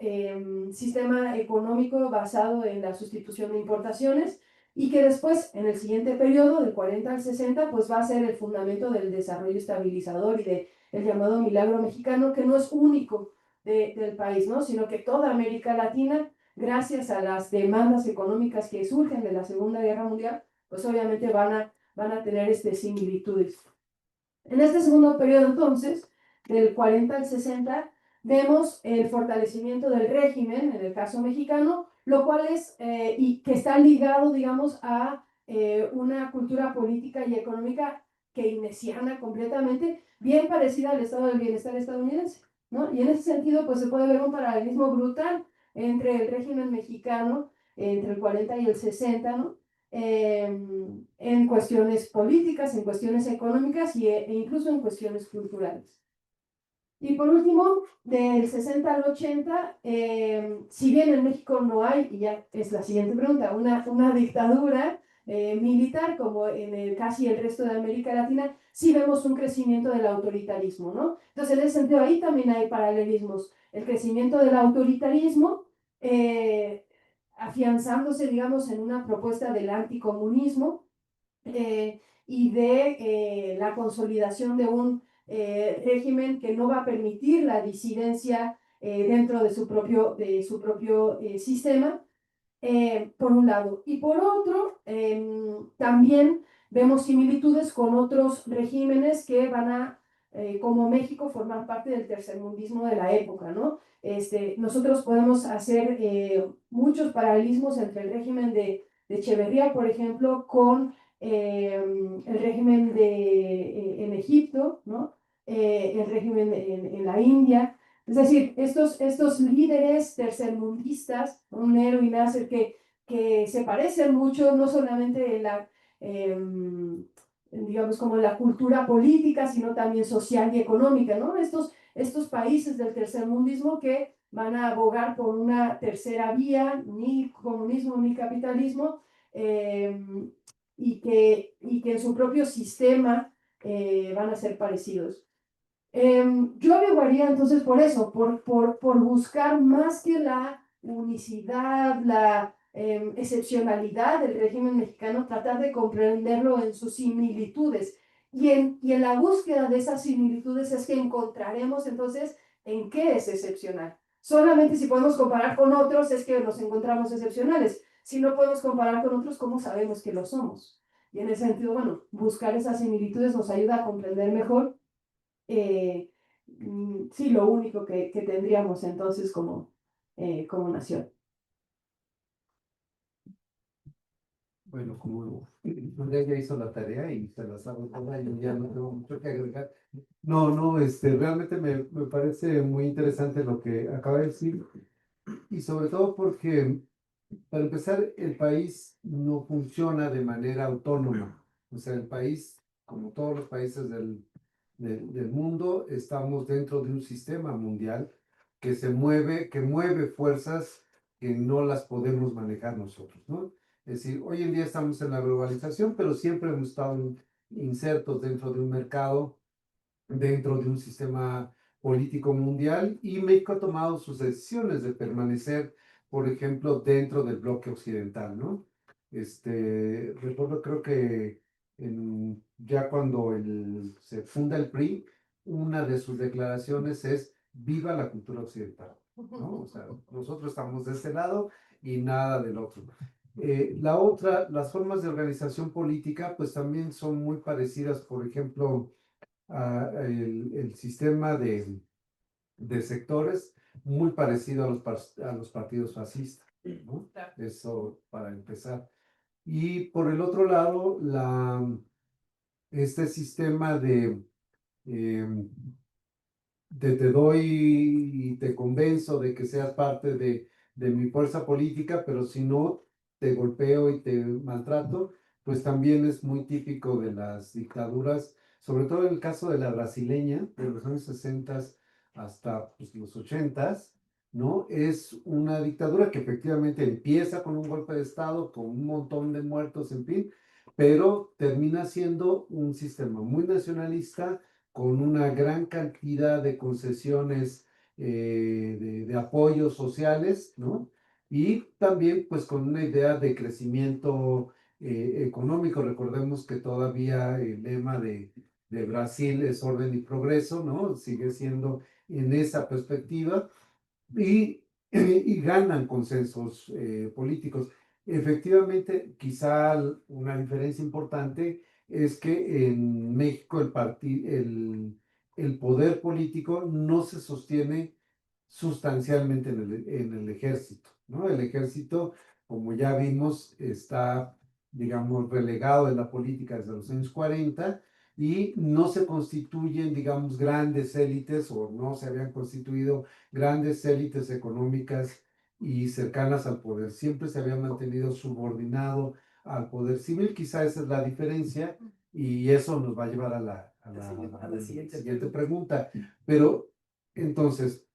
Speaker 2: sistema económico basado en la sustitución de importaciones, y que después, en el siguiente periodo, del 40 al 60, pues va a ser el fundamento del desarrollo estabilizador y del llamado milagro mexicano, que no es único del país, ¿no? Sino que toda América Latina, gracias a las demandas económicas que surgen de la Segunda Guerra Mundial, pues obviamente van a tener similitudes. En este segundo periodo, entonces, del 40 al 60, vemos el fortalecimiento del régimen, en el caso mexicano, lo cual y que está ligado, digamos, a una cultura política y económica keynesiana completamente, bien parecida al estado del bienestar estadounidense, ¿no? Y en ese sentido, pues se puede ver un paralelismo brutal entre el régimen mexicano, entre el 40 y el 60, ¿no? En cuestiones políticas, en cuestiones económicas e incluso en cuestiones culturales. Y por último, del 60 al 80, si bien en México no hay, y ya es la siguiente pregunta, una dictadura militar como en casi el resto de América Latina, sí vemos un crecimiento del autoritarismo, ¿no? Entonces, en ese sentido, ahí también hay paralelismos. El crecimiento del autoritarismo, afianzándose, digamos, en una propuesta del anticomunismo y de la consolidación de un régimen que no va a permitir la disidencia dentro de su propio sistema, por un lado. Y por otro, también vemos similitudes con otros regímenes que van a, como México, formar parte del tercermundismo de la época, ¿no? nosotros podemos hacer muchos paralelismos entre el régimen de Echeverría, por ejemplo, con el régimen en Egipto, ¿no? El régimen en la India. Es decir, estos líderes tercermundistas, ¿no? Nehru y Nasser, que se parecen mucho, no solamente en la, digamos, como la cultura política, sino también social y económica, ¿no? Estos países del tercermundismo que van a abogar por una tercera vía, ni comunismo ni capitalismo, y que en su propio sistema van a ser parecidos. Yo abogaría entonces por eso, por buscar más que la unicidad, la excepcionalidad del régimen mexicano, tratar de comprenderlo en sus similitudes. Y en la búsqueda de esas similitudes es que encontraremos entonces en qué es excepcional. Solamente si podemos comparar con otros es que nos encontramos excepcionales. Si no podemos comparar con otros, ¿cómo sabemos que lo somos? Y en ese sentido, bueno, buscar esas similitudes nos ayuda a comprender mejor sí, lo único que tendríamos entonces como nación.
Speaker 3: Bueno, como Andrea ya hizo la tarea y se la sabe toda, yo ya no tengo mucho que agregar. No, no, realmente me parece muy interesante lo que acaba de decir, y sobre todo porque, para empezar, el país no funciona de manera autónoma. O sea, el país, como todos los países del mundo, estamos dentro de un sistema mundial que mueve fuerzas que no las podemos manejar nosotros, ¿no? Es decir, hoy en día estamos en la globalización, pero siempre hemos estado insertos dentro de un mercado, dentro de un sistema político mundial, y México ha tomado sus decisiones de permanecer, por ejemplo, dentro del bloque occidental, ¿no? Recuerdo, creo que ya cuando se funda el PRI, una de sus declaraciones es: viva la cultura occidental, ¿no? O sea, nosotros estamos de este lado y nada del otro. La otra, las formas de organización política, pues también son muy parecidas. Por ejemplo, el sistema de sectores, muy parecido a los partidos fascistas, ¿no?
Speaker 2: Claro.
Speaker 3: Eso para empezar. Y por el otro lado, este sistema em, de te doy y te convenzo de que seas parte de mi fuerza política, pero si no, te golpeo y te maltrato, pues también es muy típico de las dictaduras, sobre todo en el caso de la brasileña, de los años 60 hasta pues, los 80, ¿no? Es una dictadura que efectivamente empieza con un golpe de Estado, con un montón de muertos, en fin, pero termina siendo un sistema muy nacionalista, con una gran cantidad de concesiones, de apoyos sociales, ¿no? Y también pues con una idea de crecimiento económico. Recordemos que todavía el lema de Brasil es orden y progreso, ¿no? Sigue siendo en esa perspectiva, y ganan consensos políticos. Efectivamente, quizá una diferencia importante es que en México el poder político no se sostiene sustancialmente en el ejército, ¿no? El ejército, como ya vimos, está, digamos, relegado de la política desde los años 40, y no se constituyen, digamos, grandes élites, o no se habían constituido grandes élites económicas y cercanas al poder. Siempre se había mantenido subordinado al poder civil. Quizá esa es la diferencia, y eso nos va a llevar a la siguiente pregunta. Pero entonces,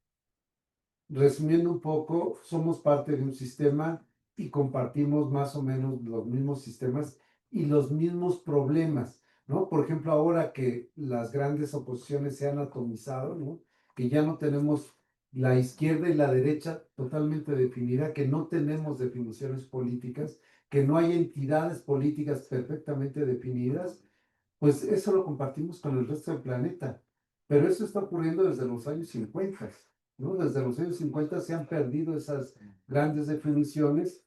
Speaker 3: resumiendo un poco, somos parte de un sistema y compartimos más o menos los mismos sistemas y los mismos problemas, ¿no? Por ejemplo, ahora que las grandes oposiciones se han atomizado, ¿no? Que ya no tenemos la izquierda y la derecha totalmente definida, que no tenemos definiciones políticas, que no hay entidades políticas perfectamente definidas, pues eso lo compartimos con el resto del planeta. Pero eso está ocurriendo desde los años 50, ¿no? Desde los años 50 se han perdido esas grandes definiciones,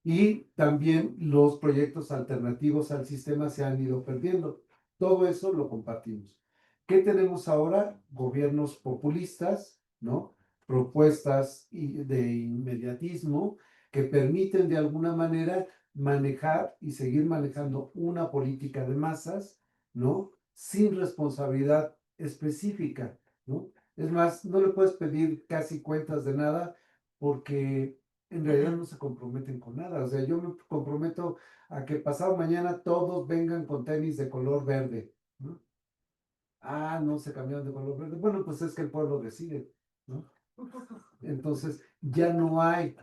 Speaker 3: y también los proyectos alternativos al sistema se han ido perdiendo. Todo eso lo compartimos. ¿Qué tenemos ahora? Gobiernos populistas, ¿no? propuestas de inmediatismo que permiten de alguna manera manejar y seguir manejando una política de masas, ¿no? Sin responsabilidad específica, ¿no? Es más, no le puedes pedir casi cuentas de nada porque en realidad no se comprometen con nada. O sea, yo me comprometo a que pasado mañana todos vengan con tenis de color verde, ¿no? Ah, no se cambiaron de color verde. Bueno, pues es que el pueblo decide, ¿no? Entonces, ya no hay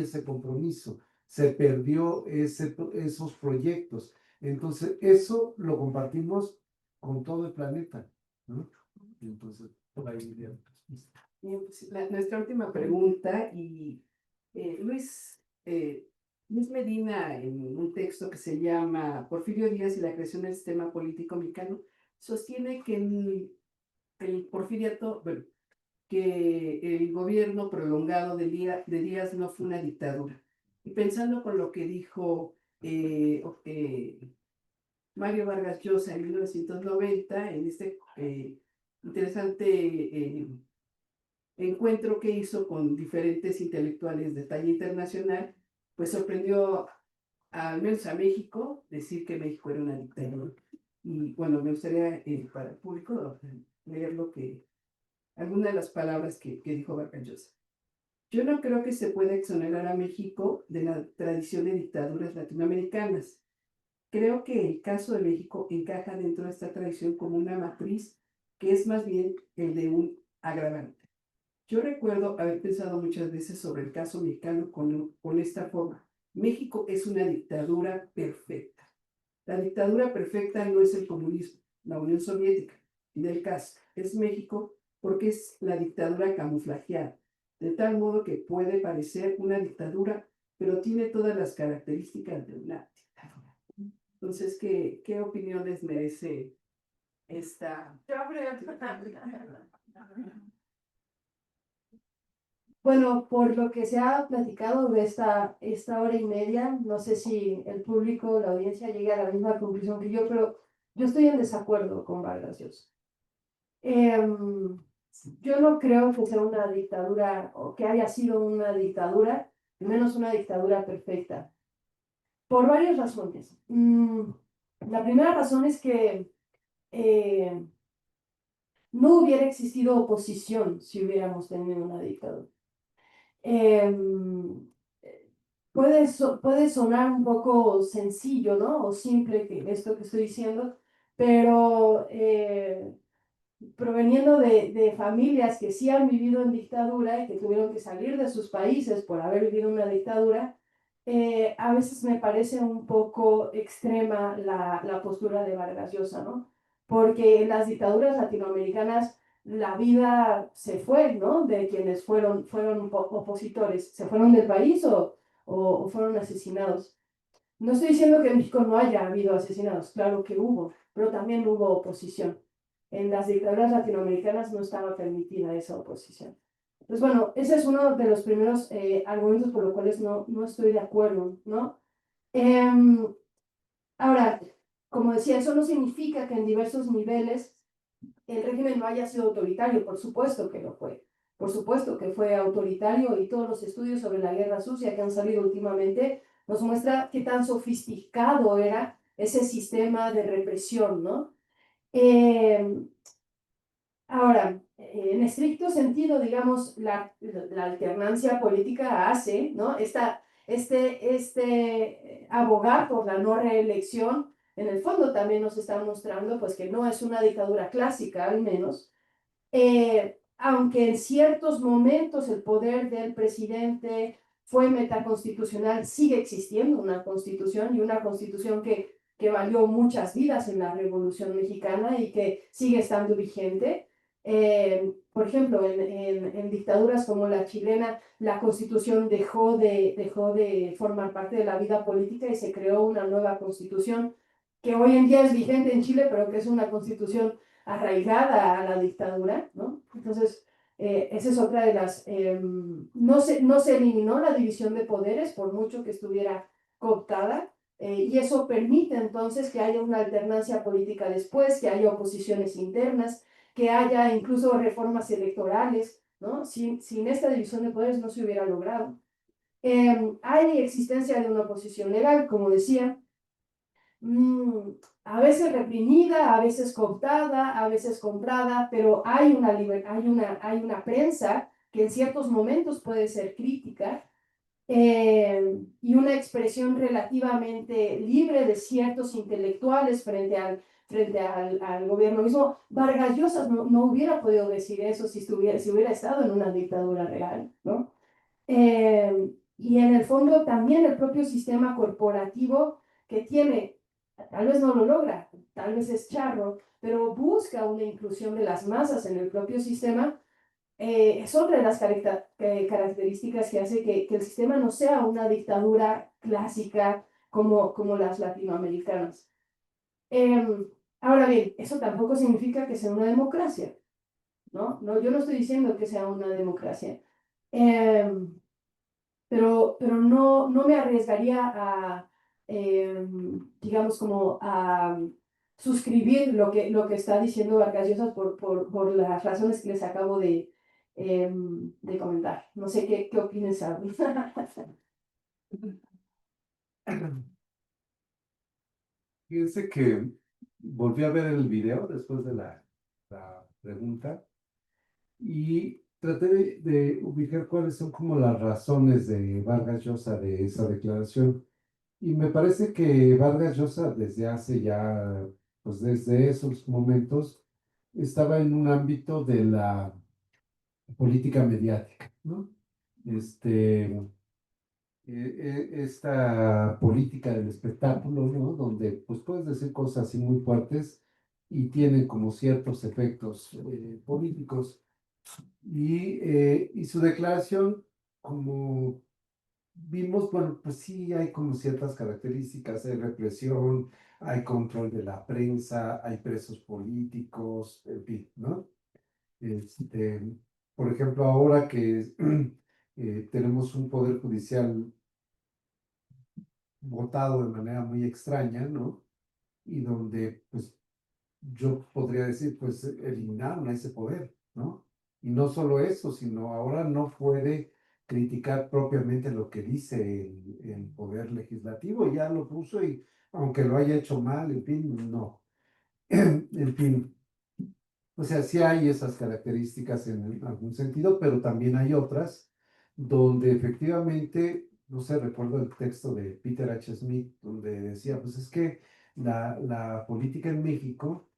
Speaker 3: ese compromiso. Se perdió esos proyectos. Entonces, eso lo compartimos con todo el planeta, ¿no? Entonces, por ahí iría.
Speaker 1: Bien, pues, nuestra última pregunta, y Luis Medina, en un texto que se llama Porfirio Díaz y la creación del sistema político mexicano, sostiene que el porfiriato, bueno, que el gobierno prolongado de Díaz no fue una dictadura. Y pensando con lo que dijo Mario Vargas Llosa en 1990, en este interesante encuentro que hizo con diferentes intelectuales de talla internacional, pues sorprendió al menos a México decir que México era una dictadura. Y bueno, me gustaría para el público leer algunas de las palabras que dijo Vargas Llosa. Yo no creo que se pueda exonerar a México de la tradición de dictaduras latinoamericanas. Creo que el caso de México encaja dentro de esta tradición como una matriz que es más bien el de un agravante. Yo recuerdo haber pensado muchas veces sobre el caso mexicano con esta forma. México es una dictadura perfecta. La dictadura perfecta no es el comunismo, la Unión Soviética, Fidel Castro. Es México porque es la dictadura camuflajeada, de tal modo que puede parecer una dictadura, pero tiene todas las características de una dictadura. Entonces, ¿qué opinión les merece esta?
Speaker 2: Bueno, por lo que se ha platicado de esta hora y media, no sé si el público, la audiencia llegue a la misma conclusión que yo, pero yo estoy en desacuerdo con Vargas Llosa. Yo no creo que sea una dictadura o que haya sido una dictadura, al menos una dictadura perfecta, por varias razones. La primera razón es que no hubiera existido oposición si hubiéramos tenido una dictadura. Puede sonar un poco sencillo, ¿no? O simple que esto que estoy diciendo, pero proveniendo de familias que sí han vivido en dictadura y que tuvieron que salir de sus países por haber vivido una dictadura, a veces me parece un poco extrema la postura de Vargas Llosa, ¿no? Porque en las dictaduras latinoamericanas la vida se fue, ¿no? De quienes fueron opositores, se fueron del país o fueron asesinados. No estoy diciendo que en México no haya habido asesinados, claro que hubo, pero también hubo oposición. En las dictaduras latinoamericanas no estaba permitida esa oposición. Entonces, bueno, ese es uno de los primeros argumentos por los cuales no estoy de acuerdo, ¿no? Ahora, como decía, eso no significa que en diversos niveles el régimen no haya sido autoritario, por supuesto que lo fue. Por supuesto que fue autoritario y todos los estudios sobre la guerra sucia que han salido últimamente nos muestra qué tan sofisticado era ese sistema de represión, ¿no? Ahora, en estricto sentido, digamos, la alternancia política hace, ¿no? Abogar por la no reelección, en el fondo también nos está mostrando, pues, que no es una dictadura clásica, al menos, aunque en ciertos momentos el poder del presidente fue metaconstitucional, sigue existiendo una constitución y una constitución que valió muchas vidas en la Revolución Mexicana y que sigue estando vigente. Por ejemplo, en dictaduras como la chilena, la constitución dejó de formar parte de la vida política y se creó una nueva constitución que hoy en día es vigente en Chile, pero que es una constitución arraigada a la dictadura, ¿no? Entonces, esa es otra de las... no se eliminó la división de poderes por mucho que estuviera cooptada, y eso permite entonces que haya una alternancia política después, que haya oposiciones internas, que haya incluso reformas electorales ¿no? Sin esta división de poderes no se hubiera logrado. Hay existencia de una oposición legal, como decía, a veces reprimida, a veces cooptada, a veces comprada, pero hay una prensa que en ciertos momentos puede ser crítica, y una expresión relativamente libre de ciertos intelectuales frente al gobierno mismo. Vargas Llosa no hubiera podido decir eso si hubiera estado en una dictadura real, ¿no? Y en el fondo también el propio sistema corporativo que tiene, tal vez no lo logra, tal vez es charro, pero busca una inclusión de las masas en el propio sistema. Es otra de las características que hace que el sistema no sea una dictadura clásica como las latinoamericanas. Ahora bien, eso tampoco significa que sea una democracia, ¿no? No, yo no estoy diciendo que sea una democracia. Pero no me arriesgaría a, digamos, como a suscribir lo que está diciendo Vargas Llosa por las razones que les acabo de comentar. No sé qué opinas, Saúl.
Speaker 3: Fíjense que volví a ver el video después de la pregunta y traté de ubicar cuáles son como las razones de Vargas Llosa de esa declaración. Y me parece que Vargas Llosa desde hace ya, pues desde esos momentos, estaba en un ámbito de la política mediática, ¿no? Esta política del espectáculo, ¿no? Donde pues puedes decir cosas así muy fuertes y tienen como ciertos efectos políticos. Y su declaración, como vimos, bueno, pues sí hay como ciertas características, hay represión, hay control de la prensa, hay presos políticos, en fin, ¿no? Este, por ejemplo, ahora que tenemos un poder judicial votado de manera muy extraña, ¿no? Y donde, pues, yo podría decir, pues, eliminaron a ese poder, ¿no? Y no solo eso, sino ahora no puede criticar propiamente lo que dice el poder legislativo, ya lo puso y aunque lo haya hecho mal, en fin, no. En fin, o sea, sí hay esas características en algún sentido, pero también hay otras donde efectivamente, no sé, recuerdo el texto de Peter H. Smith, donde decía, pues es que la política en México,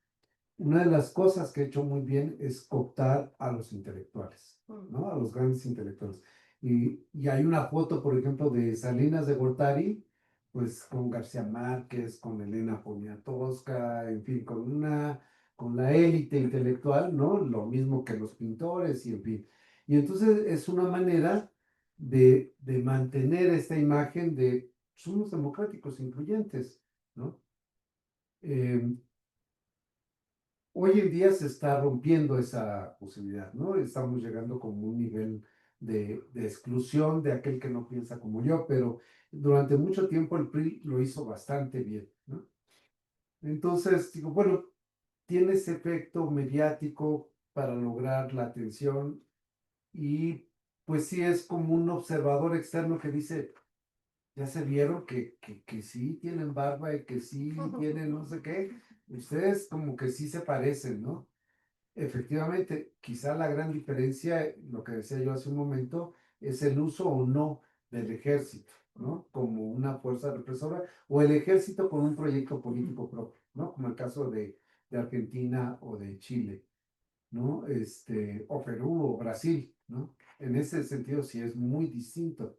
Speaker 3: una de las cosas que ha hecho muy bien es cooptar a los intelectuales, ¿no? A los grandes intelectuales. Y hay una foto, por ejemplo, de Salinas de Gortari, pues con García Márquez, con Elena Poniatowska, en fin, con la élite intelectual, ¿no? Lo mismo que los pintores y en fin. Y entonces es una manera de mantener esta imagen de somos democráticos, incluyentes, ¿no? Eh, Hoy en día se está rompiendo esa posibilidad, ¿no? Estamos llegando como un nivel de exclusión de aquel que no piensa como yo, pero durante mucho tiempo el PRI lo hizo bastante bien, ¿no? Entonces, digo, bueno, tiene ese efecto mediático para lograr la atención y pues sí es como un observador externo que dice, ya se vieron que sí tienen barba y que sí tienen no sé qué, ustedes como que sí se parecen, ¿no? Efectivamente, quizá la gran diferencia, lo que decía yo hace un momento, es el uso o no del ejército, ¿no? Como una fuerza represora, o el ejército con un proyecto político propio, ¿no? Como el caso de Argentina o de Chile, ¿no? O Perú o Brasil, ¿no? En ese sentido sí es muy distinto.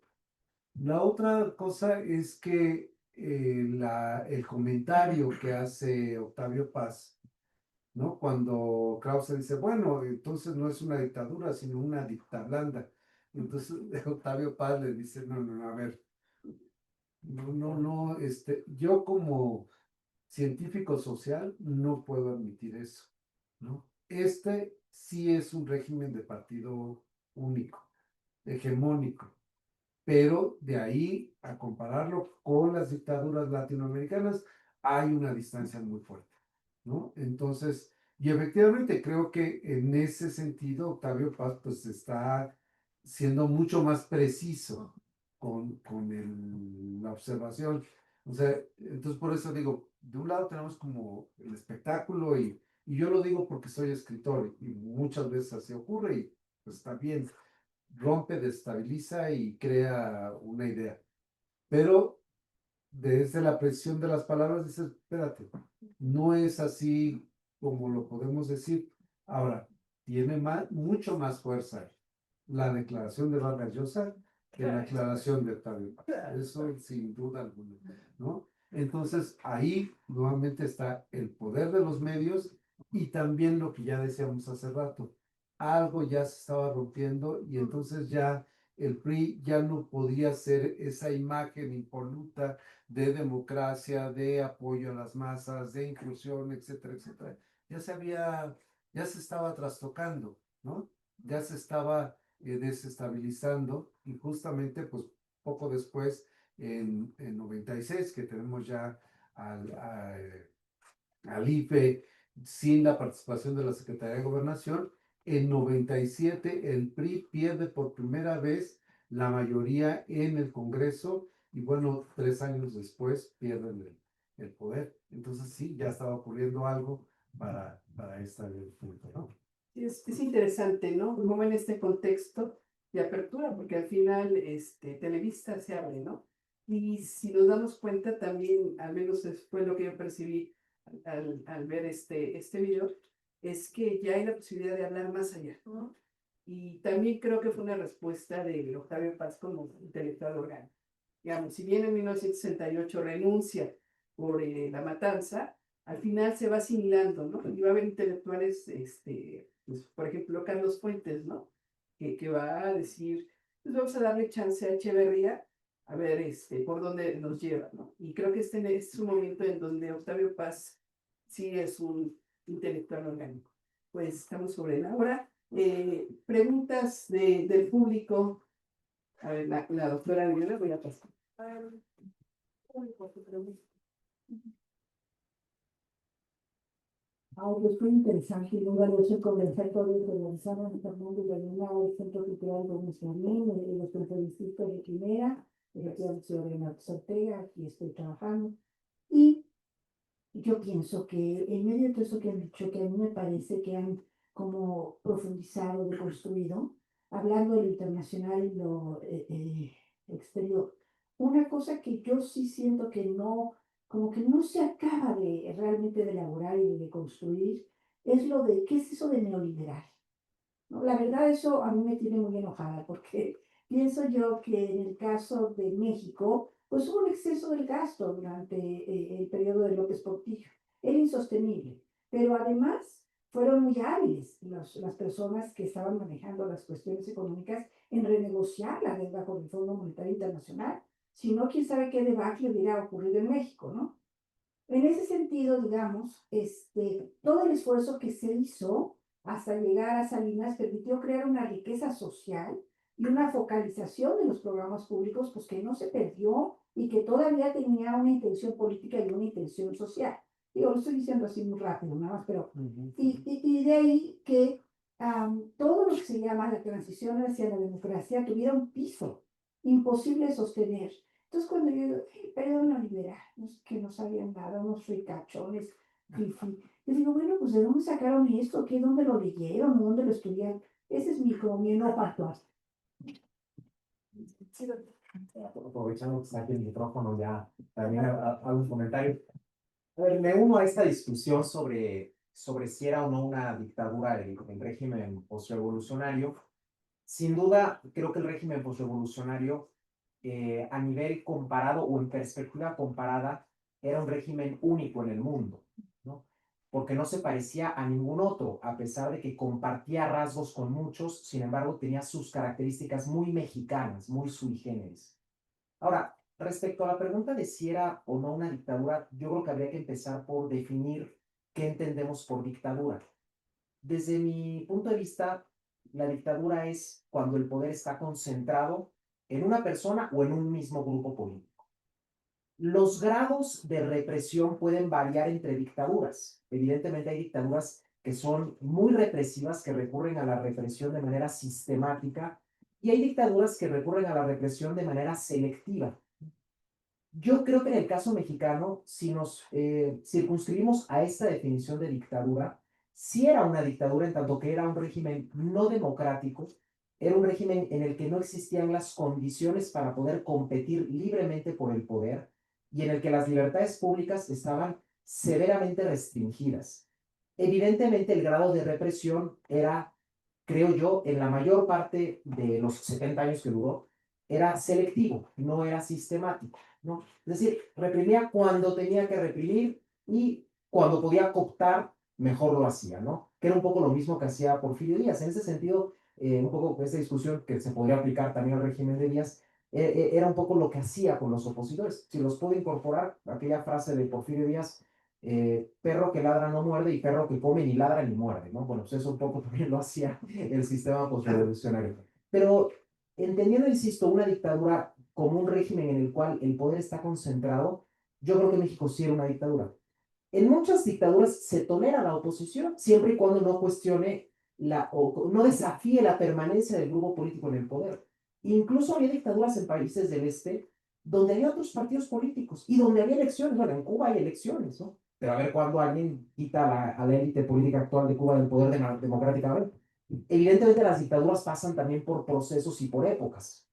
Speaker 3: La otra cosa es que el comentario que hace Octavio Paz, ¿no? Cuando Krause dice, bueno, entonces no es una dictadura, sino una dictablanda. Entonces Octavio Paz le dice, no, no, no, a ver, no, no, no, yo como científico social no puedo admitir eso, ¿no? Este sí es un régimen de partido único, hegemónico, pero de ahí a compararlo con las dictaduras latinoamericanas hay una distancia muy fuerte, ¿no? Entonces, Y efectivamente creo que en ese sentido Octavio Paz pues está siendo mucho más preciso con la observación. O sea, entonces por eso digo, de un lado tenemos como el espectáculo y yo lo digo porque soy escritor y muchas veces así ocurre y pues está bien, rompe, destabiliza y crea una idea. Pero desde la presión de las palabras dices, espérate, no es así como lo podemos decir. Ahora, tiene mucho más fuerza la declaración de Vargas Llosa que la declaración de Octavio Paz. Eso sin duda alguna, ¿no? Entonces, ahí nuevamente está el poder de los medios y también lo que ya decíamos hace rato. Algo ya se estaba rompiendo y entonces ya el PRI ya no podía ser esa imagen impoluta de democracia, de apoyo a las masas, de inclusión, etcétera, etcétera. Ya se estaba trastocando, ¿no? Ya se estaba desestabilizando y justamente pues poco después en 96 que tenemos ya al, a, al IFE sin la participación de la Secretaría de Gobernación, en 97 el PRI pierde por primera vez la mayoría en el Congreso y bueno, 3 años después pierden el poder. Entonces sí, ya estaba ocurriendo algo para este punto, ¿no?
Speaker 1: Es interesante, ¿no? Como en este contexto de apertura, porque al final Televisa se abre, ¿no? Y si nos damos cuenta también, al menos fue lo que yo percibí al ver este video, es que ya hay la posibilidad de hablar más allá, ¿no? Y también creo que fue una respuesta de Octavio Paz como intelectual orgánico. Digamos, si bien en 1968 renuncia por la matanza, al final se va asimilando, ¿no? Y va a haber intelectuales, pues, por ejemplo, Carlos Fuentes, ¿no? Que va a decir, pues vamos a darle chance a Echeverría a ver por dónde nos lleva, ¿no? Y creo que este es un momento en donde Octavio Paz sí es un intelectual orgánico. Pues estamos sobre la hora. Preguntas del público. A ver, la doctora Adriana, voy a pasar.
Speaker 4: Pues muy interesante y muy valioso el conversatorio que realizaron Fernando y Adriana del Centro Cultural Gómez Marín, los conferencistas de primera, el señor Renato Ortega, aquí estoy trabajando. Y yo pienso que en medio de todo eso que han dicho, que a mí me parece que han como profundizado, deconstruido, hablando de lo internacional y lo exterior, una cosa que yo sí siento que no, como que no se acaba de realmente de elaborar y de construir, es lo de, ¿qué es eso de neoliberal? ¿No? La verdad, eso a mí me tiene muy enojada porque pienso yo que en el caso de México, pues hubo un exceso del gasto durante el periodo de López Portillo. Era insostenible, pero además fueron muy hábiles las personas que estaban manejando las cuestiones económicas en renegociar la deuda con el Fondo Monetario Internacional. Si no, quién sabe qué debacle hubiera ocurrido en México, ¿no? En ese sentido, digamos, todo el esfuerzo que se hizo hasta llegar a Salinas permitió crear una riqueza social y una focalización de los programas públicos, pues que no se perdió y que todavía tenía una intención política y una intención social. Digo, lo estoy diciendo así muy rápido, nada más, pero... Y de ahí que todo lo que se llama la transición hacia la democracia tuviera un piso imposible de sostener. Entonces, cuando yo digo, hey, periodo neoliberal, que no sabían nada, unos fricachones, yo digo, bueno, pues ¿de dónde sacaron esto? ¿Qué? ¿Dónde lo leyeron? ¿Dónde lo estudiaron? Ese es como mi enojo actual.
Speaker 5: Aprovechando que está aquí el micrófono, ya también hago un comentario. A ver, me uno a esta discusión sobre si era o no una dictadura el régimen postrevolucionario. Sin duda, creo que el régimen postrevolucionario, a nivel comparado o en perspectiva comparada, era un régimen único en el mundo, ¿no? Porque no se parecía a ningún otro, a pesar de que compartía rasgos con muchos, sin embargo, tenía sus características muy mexicanas, muy sui generis. Ahora, respecto a la pregunta de si era o no una dictadura, yo creo que habría que empezar por definir qué entendemos por dictadura. Desde mi punto de vista, la dictadura es cuando el poder está concentrado en una persona o en un mismo grupo político. Los grados de represión pueden variar entre dictaduras. Evidentemente hay dictaduras que son muy represivas, que recurren a la represión de manera sistemática, y hay dictaduras que recurren a la represión de manera selectiva. Yo creo que en el caso mexicano, si nos circunscribimos a esta definición de dictadura, sí era una dictadura en tanto que era un régimen no democrático, era un régimen en el que no existían las condiciones para poder competir libremente por el poder y en el que las libertades públicas estaban severamente restringidas. Evidentemente el grado de represión era, creo yo, en la mayor parte de los 70 años que duró, era selectivo, no era sistemático, ¿no? Es decir, reprimía cuando tenía que reprimir y cuando podía cooptar, mejor lo hacía, ¿no? Que era un poco lo mismo que hacía Porfirio Díaz. En ese sentido, un poco esta discusión que se podría aplicar también al régimen de Díaz, era un poco lo que hacía con los opositores. Si los puedo incorporar, aquella frase de Porfirio Díaz, perro que ladra no muerde y perro que come ni ladra ni muerde, ¿no? Bueno, pues eso un poco también lo hacía el sistema postrevolucionario. Pero entendiendo, insisto, una dictadura como un régimen en el cual el poder está concentrado, yo creo que México sí era una dictadura. En muchas dictaduras se tolera la oposición siempre y cuando no cuestione o no desafíe la permanencia del grupo político en el poder. Incluso había dictaduras en países del este donde había otros partidos políticos y donde había elecciones. Bueno, en Cuba hay elecciones, ¿no? Pero a ver cuándo alguien quita a la élite política actual de Cuba del poder democráticamente. Evidentemente las dictaduras pasan también por procesos y por épocas.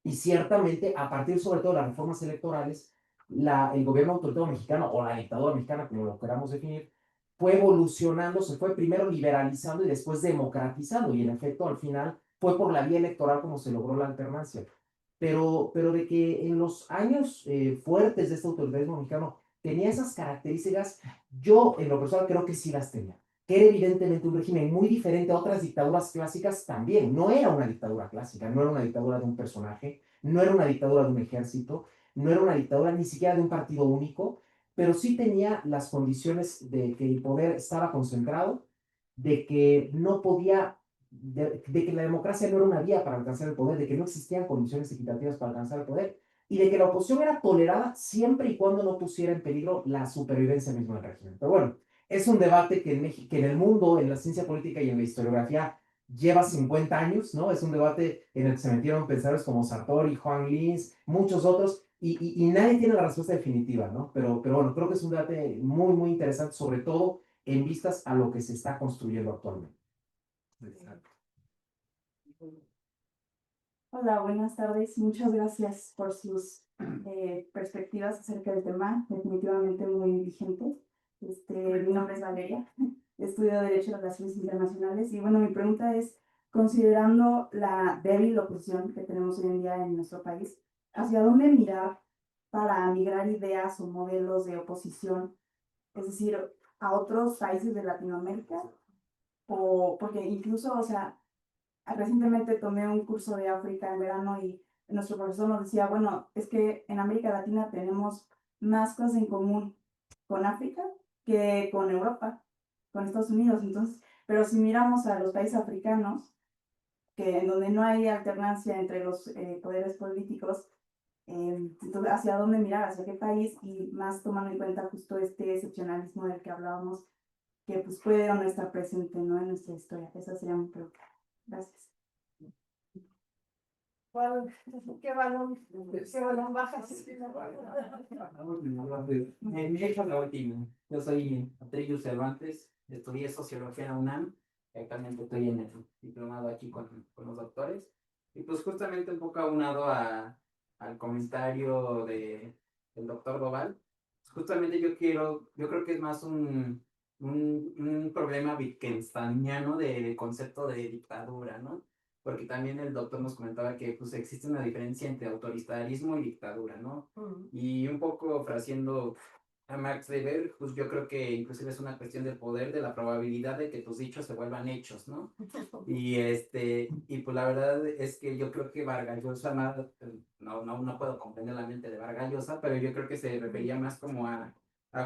Speaker 5: Y ciertamente, a partir sobre todo de las reformas electorales, el gobierno autoritario mexicano o la dictadura mexicana, como lo queramos definir, fue evolucionando, se fue primero liberalizando y después democratizando. Y en efecto, al final, fue por la vía electoral como se logró la alternancia. Pero de que en los años fuertes de este autoritarismo mexicano tenía esas características, yo en lo personal creo que sí las tenía. Que era evidentemente un régimen muy diferente a otras dictaduras clásicas también. No era una dictadura clásica, no era una dictadura de un personaje, no era una dictadura de un ejército, no era una dictadura ni siquiera de un partido único, pero sí tenía las condiciones de que el poder estaba concentrado, de que no podía, de que la democracia no era una vía para alcanzar el poder, de que no existían condiciones equitativas para alcanzar el poder, y de que la oposición era tolerada siempre y cuando no pusiera en peligro la supervivencia misma del régimen. Pero bueno, es un debate que en México, que en el mundo, en la ciencia política y en la historiografía, lleva 50 años, ¿no? Es un debate en el que se metieron pensadores como Sartori, Juan Lins, muchos otros, y nadie tiene la respuesta definitiva, ¿no? Pero bueno, creo que es un debate muy, muy interesante, sobre todo en vistas a lo que se está construyendo actualmente.
Speaker 3: Exacto.
Speaker 6: Hola, buenas tardes. Muchas gracias por sus perspectivas acerca del tema, definitivamente muy vigente. Mi nombre es Valeria, estudio Derecho y Relaciones Internacionales y bueno, mi pregunta es, considerando la débil oposición que tenemos hoy en día en nuestro país, ¿hacia dónde mirar para migrar ideas o modelos de oposición? Es decir, a otros países de Latinoamérica, o porque incluso, o sea, recientemente tomé un curso de África en verano y nuestro profesor nos decía, bueno, es que en América Latina tenemos más cosas en común con África que con Europa, con Estados Unidos. Entonces, pero si miramos a los países africanos, que en donde no hay alternancia entre los poderes políticos, entonces, ¿hacia dónde mirar? ¿Hacia qué país? Y más tomando en cuenta justo este excepcionalismo del que hablábamos, que pues puede o no estar presente, ¿no? En nuestra historia. Esa sería mi pregunta. Gracias.
Speaker 2: ¿Qué balón bajas?
Speaker 7: Mi hecho la última. Yo soy Atreyu Cervantes, estudié sociología en la UNAM, y actualmente estoy en el diplomado aquí con los doctores. Y pues justamente un poco aunado al comentario del doctor Doval, justamente yo creo que es más un problema wittgensteiniano del concepto de dictadura, ¿no? Porque también el doctor nos comentaba que pues existe una diferencia entre autoritarismo y dictadura, ¿no? Y un poco fraseando a Max Weber, pues yo creo que inclusive es una cuestión del poder, de la probabilidad de que tus dichos se vuelvan hechos, ¿no? Y pues la verdad es que yo creo que Vargas Llosa, no puedo comprender la mente de Vargas Llosa, pero yo creo que se refería más como a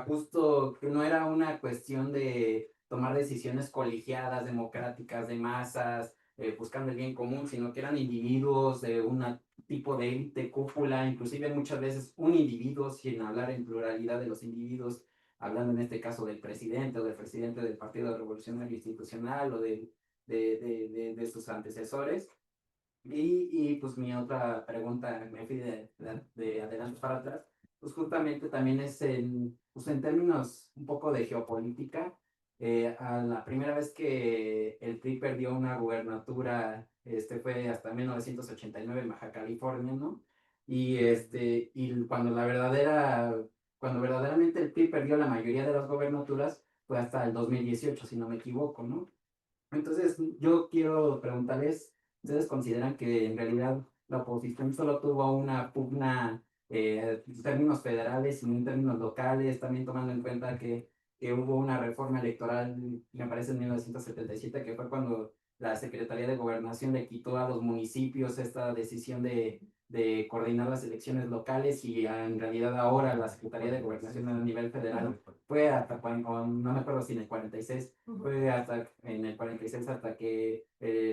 Speaker 7: justo que no era una cuestión de tomar decisiones colegiadas, democráticas, de masas, buscando el bien común, sino que eran individuos de un tipo de élite, cúpula, inclusive muchas veces un individuo, sin hablar en pluralidad de los individuos, hablando en este caso del presidente o del presidente del Partido Revolucionario Institucional o de sus antecesores. Y pues mi otra pregunta, me fui de adelante para atrás, pues justamente también es pues en términos un poco de geopolítica. A la primera vez que el PRI perdió una gubernatura, fue hasta 1989 en Baja California, ¿no? Y cuando verdaderamente el PRI perdió la mayoría de las gobernaturas, fue hasta el 2018 si no me equivoco, ¿no? Entonces, yo quiero preguntarles, ¿ustedes consideran que en realidad la oposición solo tuvo una pugna en términos federales y no en términos locales, también tomando en cuenta que hubo una reforma electoral, me parece en 1977, que fue cuando la Secretaría de Gobernación le quitó a los municipios esta decisión de coordinar las elecciones locales y en realidad ahora la Secretaría de Gobernación a nivel federal fue hasta cuando, no me acuerdo si en el 46, fue hasta en el 46 hasta que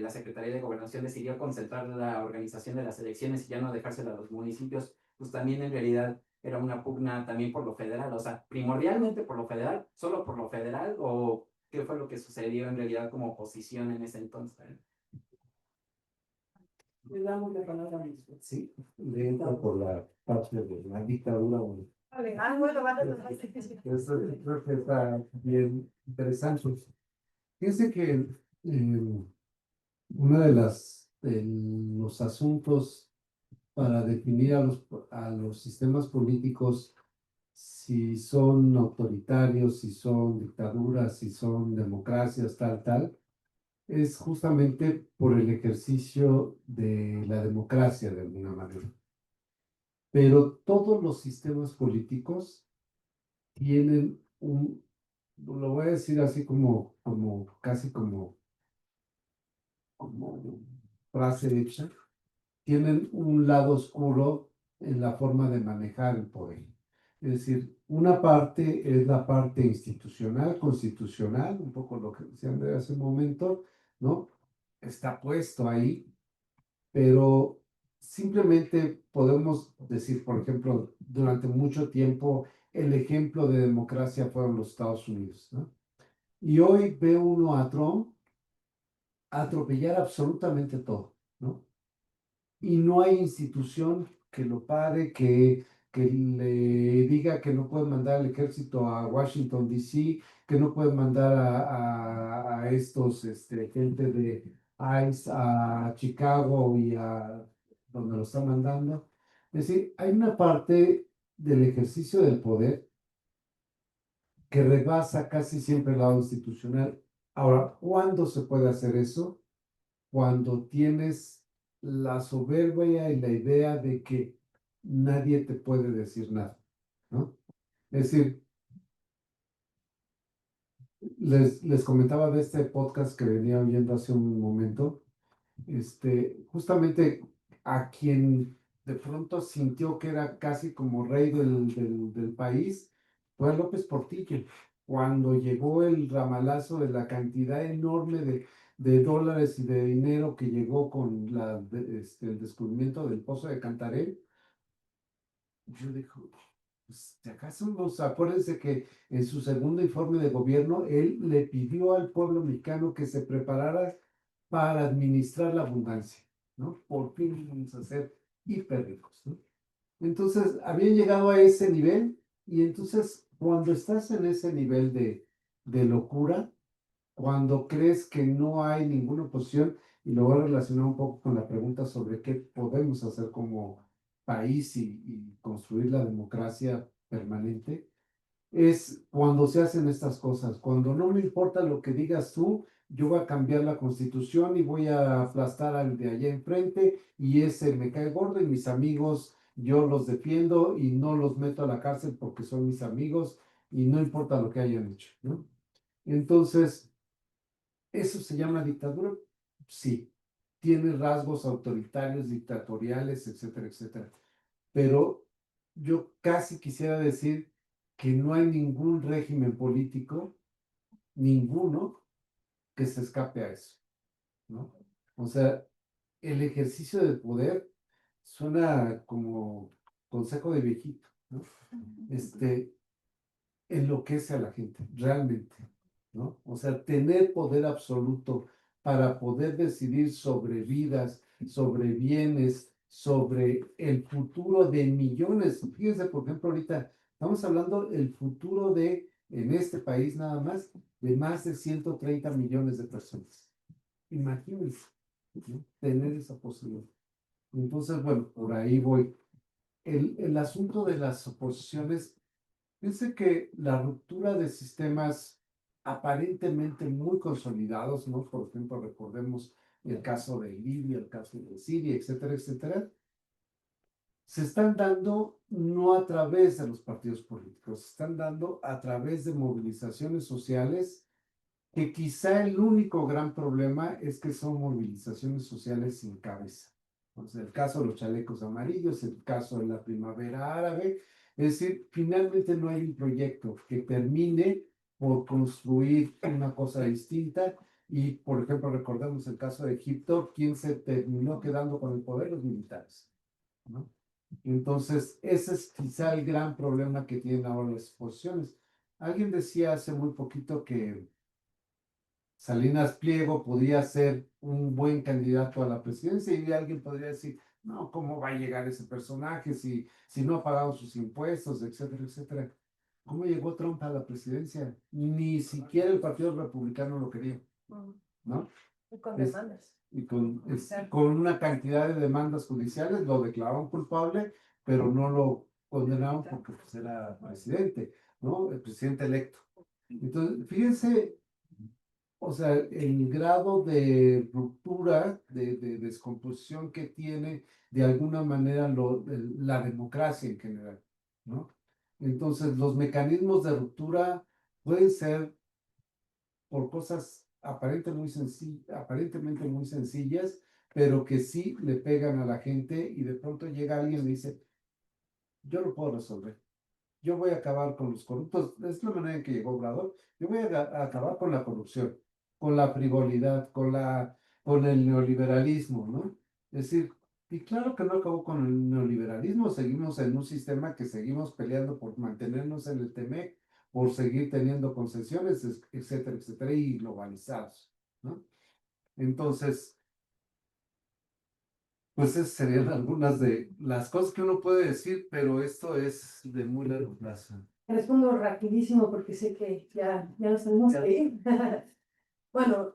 Speaker 7: la Secretaría de Gobernación decidió concentrar la organización de las elecciones y ya no dejársela a los municipios, pues también en realidad era una pugna también por lo federal, o sea, primordialmente por lo federal, solo por lo federal, o qué fue lo que sucedió en realidad como oposición en ese entonces.
Speaker 1: Le damos la palabra a Luis.
Speaker 3: Sí, le entra por la parte de la dictadura.
Speaker 2: Bueno,
Speaker 3: Eso creo que está bien interesante. Fíjense que uno de los asuntos para definir a los sistemas políticos, si son autoritarios, si son dictaduras, si son democracias, tal, es justamente por el ejercicio de la democracia de alguna manera. Pero todos los sistemas políticos tienen lo voy a decir así casi como frase hecha, tienen un lado oscuro en la forma de manejar el poder. Es decir, una parte es la parte institucional, constitucional, un poco lo que decía Andrea hace un momento, ¿no? Está puesto ahí, pero simplemente podemos decir, por ejemplo, durante mucho tiempo el ejemplo de democracia fueron los Estados Unidos, ¿no? Y hoy ve uno a Trump atropellar absolutamente todo, ¿no? Y no hay institución que lo pare, que le diga que no puede mandar el ejército a Washington, D.C., que no puede mandar a estos gente de ICE a Chicago y a donde lo está mandando. Es decir, hay una parte del ejercicio del poder que rebasa casi siempre el lado institucional. Ahora, ¿cuándo se puede hacer eso? Cuando tienes la soberbia y la idea de que nadie te puede decir nada, ¿no? Es decir, les comentaba de este podcast que venía oyendo hace un momento, justamente a quien de pronto sintió que era casi como rey del país, fue López Portillo. Cuando llegó el ramalazo de la cantidad enorme de dólares y de dinero que llegó con el descubrimiento del Pozo de Cantarell, yo digo, pues, ¿de acaso no? Acuérdense que en su segundo informe de gobierno, él le pidió al pueblo mexicano que se preparara para administrar la abundancia, ¿no? Por fin vamos a ser hiper ricos, ¿no? Entonces, habían llegado a ese nivel y entonces cuando estás en ese nivel de locura, cuando crees que no hay ninguna oposición, y lo voy a relacionar un poco con la pregunta sobre qué podemos hacer como país y construir la democracia permanente, es cuando se hacen estas cosas, cuando no me importa lo que digas tú, yo voy a cambiar la constitución y voy a aplastar al de allá enfrente y ese me cae gordo y mis amigos yo los defiendo y no los meto a la cárcel porque son mis amigos y no importa lo que hayan hecho, ¿no? Entonces, ¿eso se llama dictadura? Sí, tiene rasgos autoritarios, dictatoriales, etcétera, etcétera. Pero yo casi quisiera decir que no hay ningún régimen político, ninguno, que se escape a eso, ¿no? O sea, el ejercicio del poder suena como consejo de viejito, ¿no? enloquece a la gente, realmente, ¿no? O sea, tener poder absoluto para poder decidir sobre vidas, sobre bienes, sobre el futuro de millones. Fíjense, por ejemplo, ahorita estamos hablando del futuro de, en este país nada más, de más de 130 millones de personas. Imagínense, ¿no? Tener esa posibilidad. Entonces, bueno, por ahí voy. El asunto de las oposiciones, fíjense que la ruptura de sistemas aparentemente muy consolidados, ¿no? Por ejemplo, recordemos el caso de Libia, el caso de Siria, etcétera, etcétera, se están dando no a través de los partidos políticos, se están dando a través de movilizaciones sociales, que quizá el único gran problema es que son movilizaciones sociales sin cabeza. Entonces, el caso de los chalecos amarillos, el caso de la primavera árabe, es decir, finalmente no hay un proyecto que termine por construir una cosa distinta. Y, por ejemplo, recordemos el caso de Egipto, ¿quién se terminó quedando con el poder? Los militares, ¿no? Entonces, ese es quizá el gran problema que tienen ahora las oposiciones. Alguien decía hace muy poquito que Salinas Pliego podía ser un buen candidato a la presidencia y alguien podría decir, no, ¿cómo va a llegar ese personaje si no ha pagado sus impuestos, etcétera, etcétera? ¿Cómo llegó Trump a la presidencia? Ni siquiera el Partido Republicano lo quería, ¿no?
Speaker 2: Y con
Speaker 3: Es-
Speaker 2: demandas.
Speaker 3: Y con una cantidad de demandas judiciales lo declararon culpable, pero no lo condenaron porque pues, era presidente, ¿no? El presidente electo. Entonces, fíjense, o sea, el grado de ruptura, de descomposición que tiene de alguna manera la democracia en general, ¿no? Entonces, los mecanismos de ruptura pueden ser por cosas aparentemente muy sencillas, pero que sí le pegan a la gente y de pronto llega alguien y le dice, yo lo puedo resolver. Yo voy a acabar con los corruptos. Es la manera en que llegó Obrador. Yo voy a acabar con la corrupción, con la frivolidad, con el neoliberalismo, ¿no? Es decir, y claro que no acabó con el neoliberalismo. Seguimos en un sistema que seguimos peleando por mantenernos en el TEMEC, por seguir teniendo concesiones, etcétera, etcétera, y globalizados, ¿no? Entonces, pues esas serían algunas de las cosas que uno puede decir, pero esto es de muy largo plazo.
Speaker 2: Respondo rapidísimo porque sé que ya nos tenemos que ir. Bueno,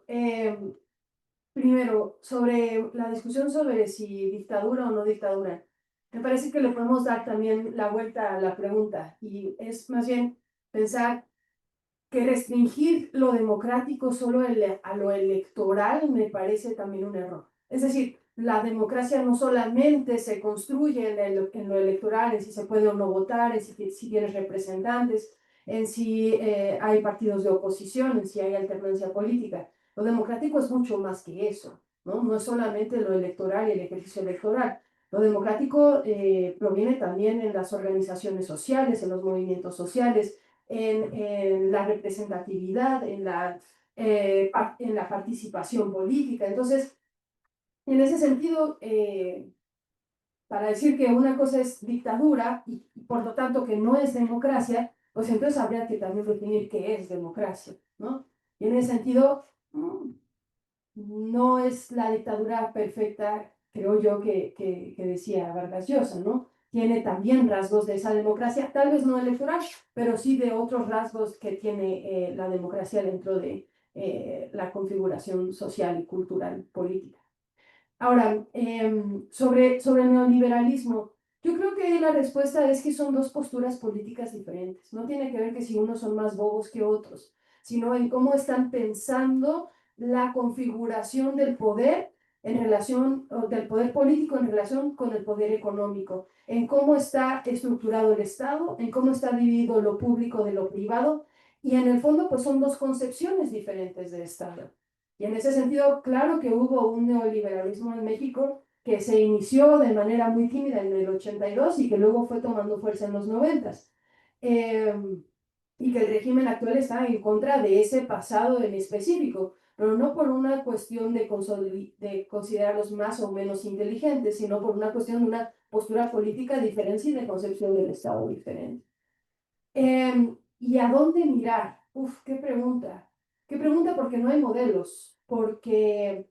Speaker 2: primero, sobre la discusión sobre si dictadura o no dictadura, me parece que le podemos dar también la vuelta a la pregunta y es más bien pensar que restringir lo democrático solo a lo electoral me parece también un error. Es decir, la democracia no solamente se construye en lo electoral, en si se puede o no votar, en si tienes representantes, en si hay partidos de oposición, en si hay alternancia política. Lo democrático es mucho más que eso, ¿no? No es solamente lo electoral y el ejercicio electoral. Lo democrático proviene también en las organizaciones sociales, en los movimientos sociales, en la representatividad, en la participación política. Entonces, en ese sentido, para decir que una cosa es dictadura y por lo tanto que no es democracia, pues entonces habría que también definir qué es democracia, ¿no? Y en ese sentido, no es la dictadura perfecta, creo yo, que decía Vargas Llosa, ¿no? Tiene también rasgos de esa democracia, tal vez no electoral, pero sí de otros rasgos que tiene la democracia dentro de la configuración social y cultural política. Ahora, sobre el neoliberalismo, yo creo que la respuesta es que son dos posturas políticas diferentes. No tiene que ver que si unos son más bobos que otros, sino en cómo están pensando la configuración del poder en relación, o del poder político en relación con el poder económico, en cómo está estructurado el Estado, en cómo está dividido lo público de lo privado, y en el fondo pues son dos concepciones diferentes de Estado. Y en ese sentido, claro que hubo un neoliberalismo en México que se inició de manera muy tímida en el 82 y que luego fue tomando fuerza en los 90. Y que el régimen actual está en contra de ese pasado en específico, pero no por una cuestión de considerarlos más o menos inteligentes, sino por una cuestión de una postura política diferente y de concepción del Estado diferente. ¿Y a dónde mirar? Uf, qué pregunta. Qué pregunta porque no hay modelos, porque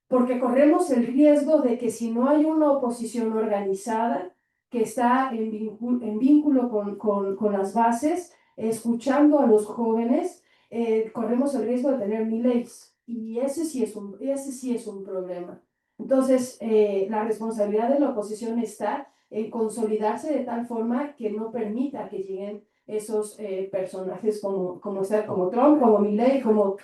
Speaker 2: corremos el riesgo de que si no hay una oposición organizada que está en vínculo con las bases, escuchando a los jóvenes, corremos el riesgo de tener miles. Y ese sí es un problema. Entonces, la responsabilidad de la oposición está en consolidarse de tal forma que no permita que lleguen esos personajes como Trump, como Milley, como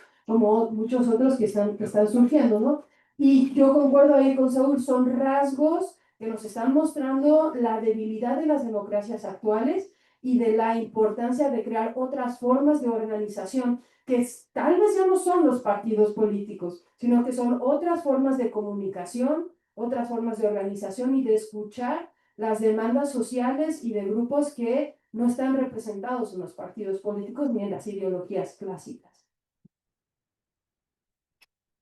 Speaker 2: muchos otros que están surgiendo, ¿no? Y yo concuerdo ahí con Saúl, son rasgos que nos están mostrando la debilidad de las democracias actuales y de la importancia de crear otras formas de organización que tal vez ya no son los partidos políticos, sino que son otras formas de comunicación, otras formas de organización y de escuchar las demandas sociales y de grupos que no están representados en los partidos políticos ni en las ideologías clásicas.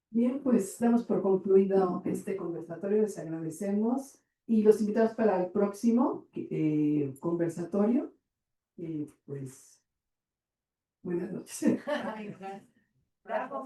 Speaker 1: Bien, pues damos por concluido este conversatorio, les agradecemos y los invitamos para el próximo conversatorio. Pues, buenas noches.
Speaker 2: Bravo.